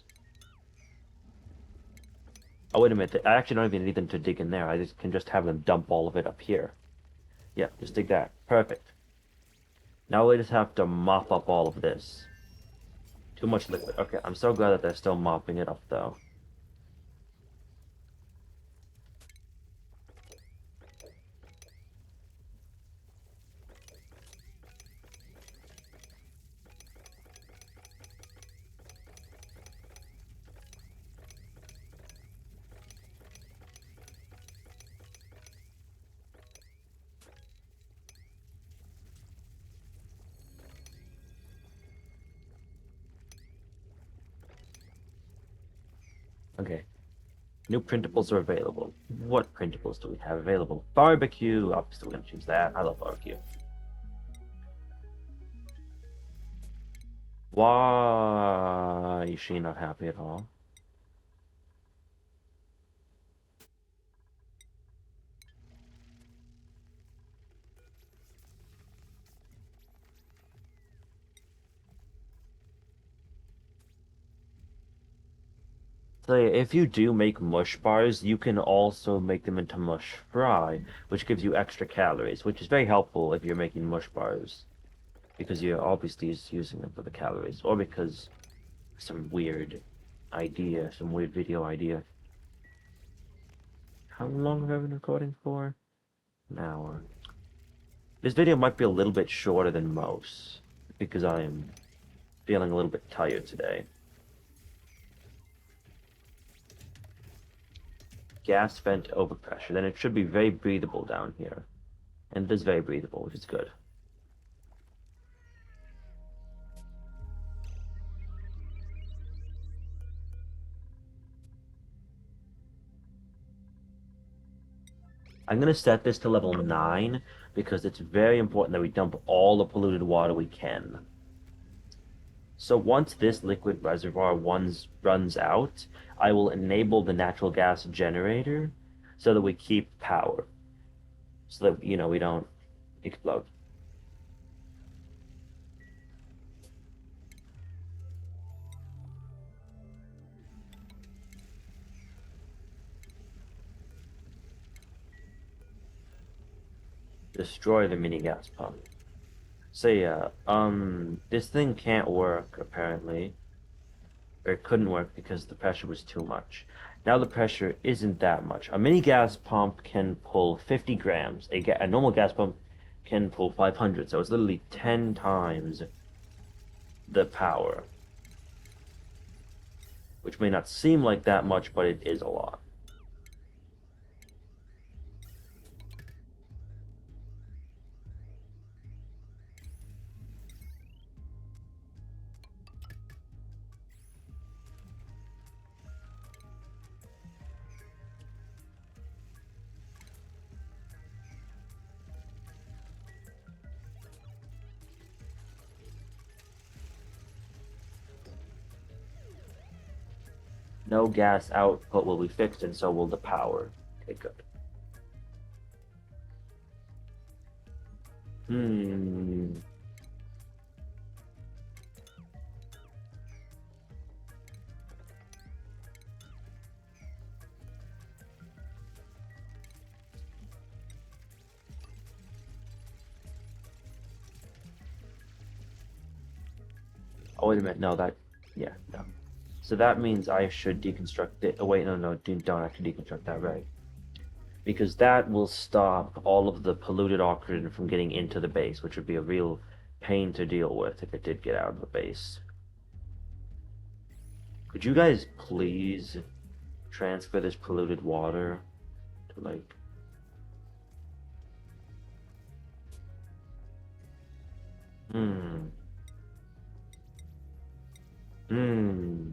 Oh, wait a minute. I actually don't even need them to dig in there. I just can just have them dump all of it up here. Yeah, just dig that. Perfect. Now we just have to mop up all of this. Too much liquid. Okay, I'm so glad that they're still mopping it up, though. Okay. New printables are available. What printables do we have available? Barbecue. Obviously, we're gonna choose that. I love barbecue. Why is she not happy at all? So yeah, if you do make mush bars, you can also make them into mush fry, which gives you extra calories, which is very helpful if you're making mush bars, because you're obviously just using them for the calories, or because some weird idea, some weird video idea. How long have I been recording for? An hour. This video might be a little bit shorter than most, because I am feeling a little bit tired today. Gas vent overpressure. Then it should be very breathable down here. And it is very breathable, which is good. I'm going to set this to level 9 because it's very important that we dump all the polluted water we can. So once this liquid reservoir runs out, I will enable the natural gas generator so that we keep power, so that, we don't explode. Destroy the mini gas pump. So yeah, this thing can't work apparently, or it couldn't work because the pressure was too much. Now the pressure isn't that much. A mini gas pump can pull 50 grams. A normal gas pump can pull 500, so it's literally 10 times the power, which may not seem like that much, but it is a lot. No gas output will be fixed, and so will the power. Okay, good. Hmm. Oh, wait a minute. No, yeah, no. So that means I should deconstruct it. Oh, wait, no, no, don't have to deconstruct that, right? Because that will stop all of the polluted oxygen from getting into the base, which would be a real pain to deal with if it did get out of the base. Could you guys please transfer this polluted water to like, hmm, hmm.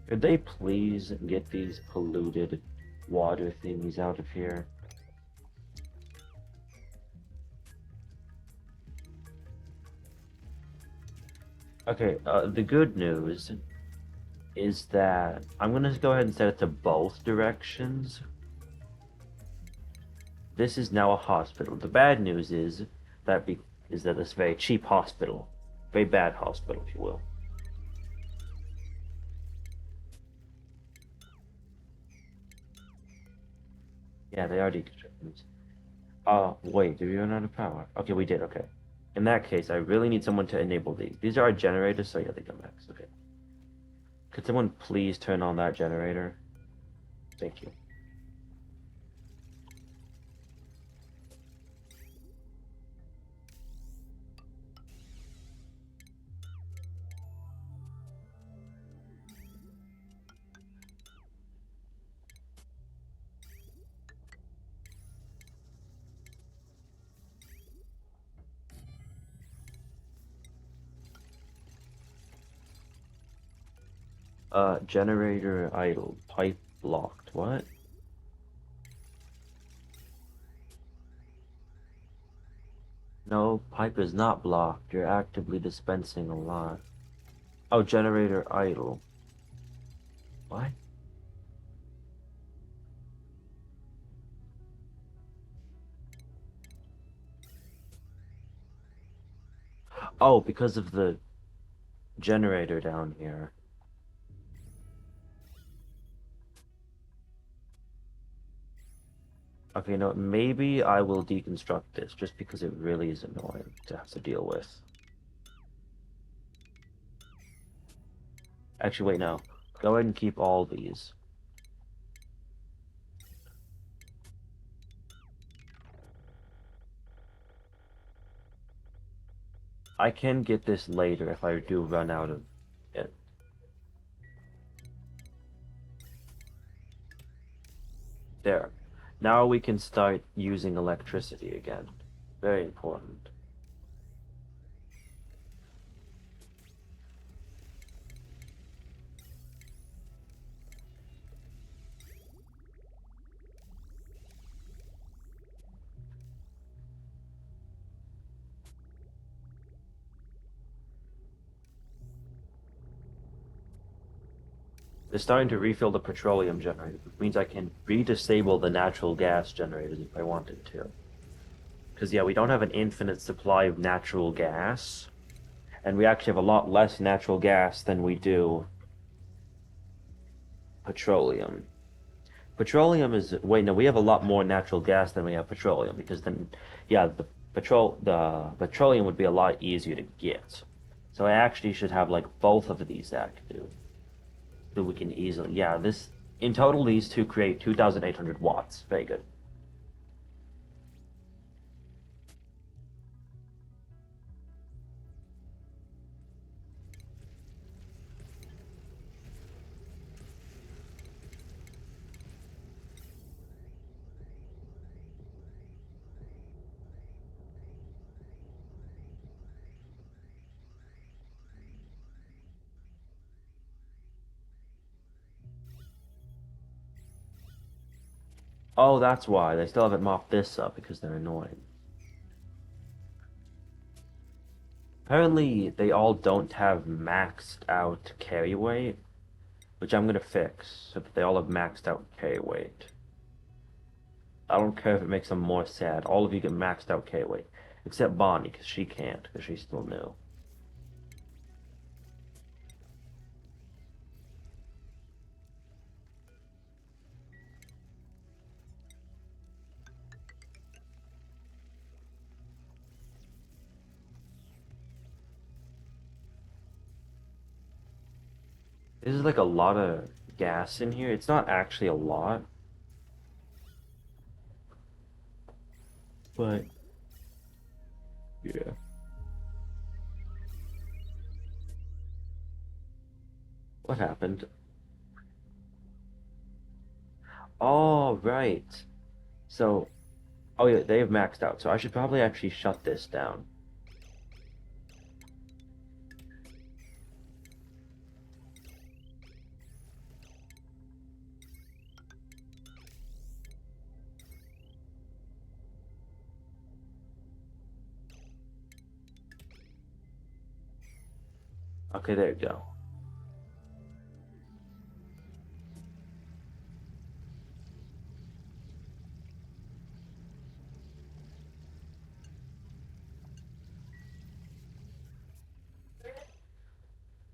Could they please get these polluted water thingies out of here? Okay, the good news is that I'm gonna go ahead and set it to both directions. This is now a hospital. The bad news is that it's a very cheap hospital, very bad hospital, if you will. Yeah, they are deconstructions. Wait, did we run out of power? Okay, we did. Okay. In that case, I really need someone to enable these. These are our generators, so yeah, they come back. Okay. Could someone please turn on that generator? Thank you. Generator idle. Pipe blocked. What? No, pipe is not blocked. You're actively dispensing a lot. Oh, generator idle. What? Oh, because of the generator down here. Okay, no, maybe I will deconstruct this just because it really is annoying to have to deal with. Actually, wait, no. Go ahead and keep all these. I can get this later if I do run out of it. There. Now we can start using electricity again. Very important. They're starting to refill the petroleum generator, which means I can re-disable the natural gas generators if I wanted to. Because, yeah, we don't have an infinite supply of natural gas, and we actually have a lot less natural gas than we do petroleum. Petroleum is, wait, no, we have a lot more natural gas than we have petroleum, because then, yeah, the petroleum would be a lot easier to get. So I actually should have, like, both of these active. So we can easily, yeah, this, in total, these two create 2,800 watts. Very good. Oh, that's why. They still haven't mopped this up because they're annoying. Apparently, they all don't have maxed out carry weight, which I'm gonna fix so that they all have maxed out carry weight. I don't care if it makes them more sad. All of you get maxed out carry weight, except Bonnie, because she can't, because she's still new. This is like a lot of gas in here. It's not actually a lot, but yeah. What happened? Oh, right. So, oh yeah, they have maxed out. So I should probably actually shut this down. Okay, there you go.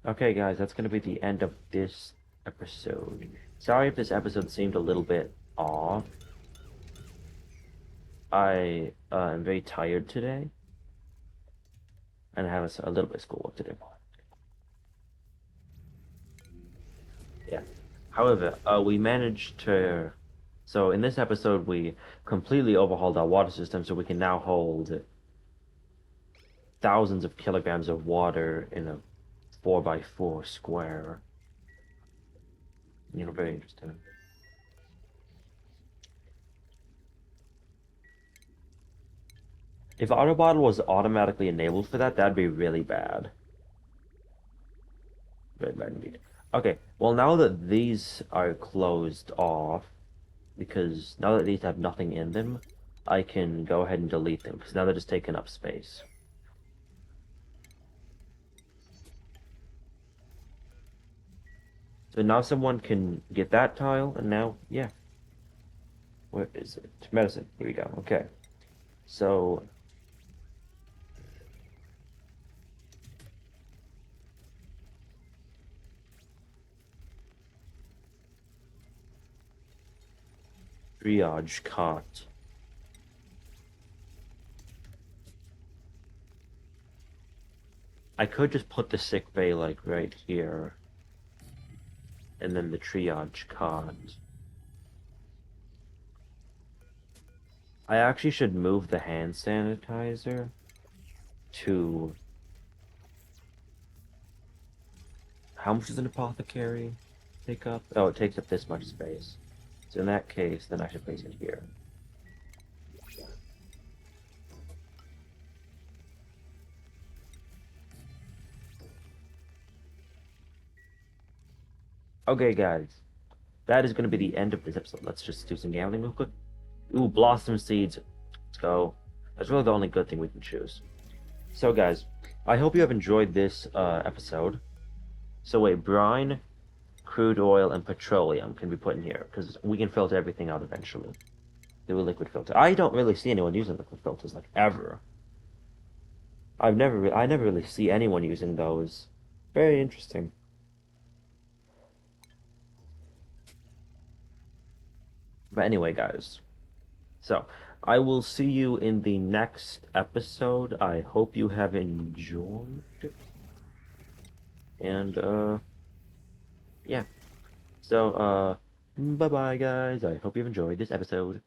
Okay, guys, that's going to be the end of this episode. Sorry if this episode seemed a little bit off. I am very tired today, and I have a little bit of schoolwork to do. Yeah. However, we managed to. So in this episode, we completely overhauled our water system, so we can now hold thousands of kilograms of water in a 4x4 square. Very interesting. If Autobottle was automatically enabled for that, that'd be really bad. Very bad indeed. Okay, well now that these are closed off, because now that these have nothing in them, I can go ahead and delete them, because now they're just taking up space. So now someone can get that tile, and now, yeah. Where is it? Medicine. Here we go. Okay. So, triage cot. I could just put the sick bay, like, right here, and then the triage cot. I actually should move the hand sanitizer to How much does an apothecary take up? Oh, it takes up this much space. So in that case, then I should place it here. Okay, guys. That is going to be the end of this episode. Let's just do some gambling real quick. Ooh, blossom seeds. Let's go. That's really the only good thing we can choose. So, guys, I hope you have enjoyed this episode. So, wait, brine, crude oil, and petroleum can be put in here because we can filter everything out eventually. Do a liquid filter. I don't really see anyone using liquid filters like ever. I never really see anyone using those. Very interesting. But anyway, guys. So, I will see you in the next episode. I hope you have enjoyed. And yeah. So bye-bye guys. I hope you've enjoyed this episode.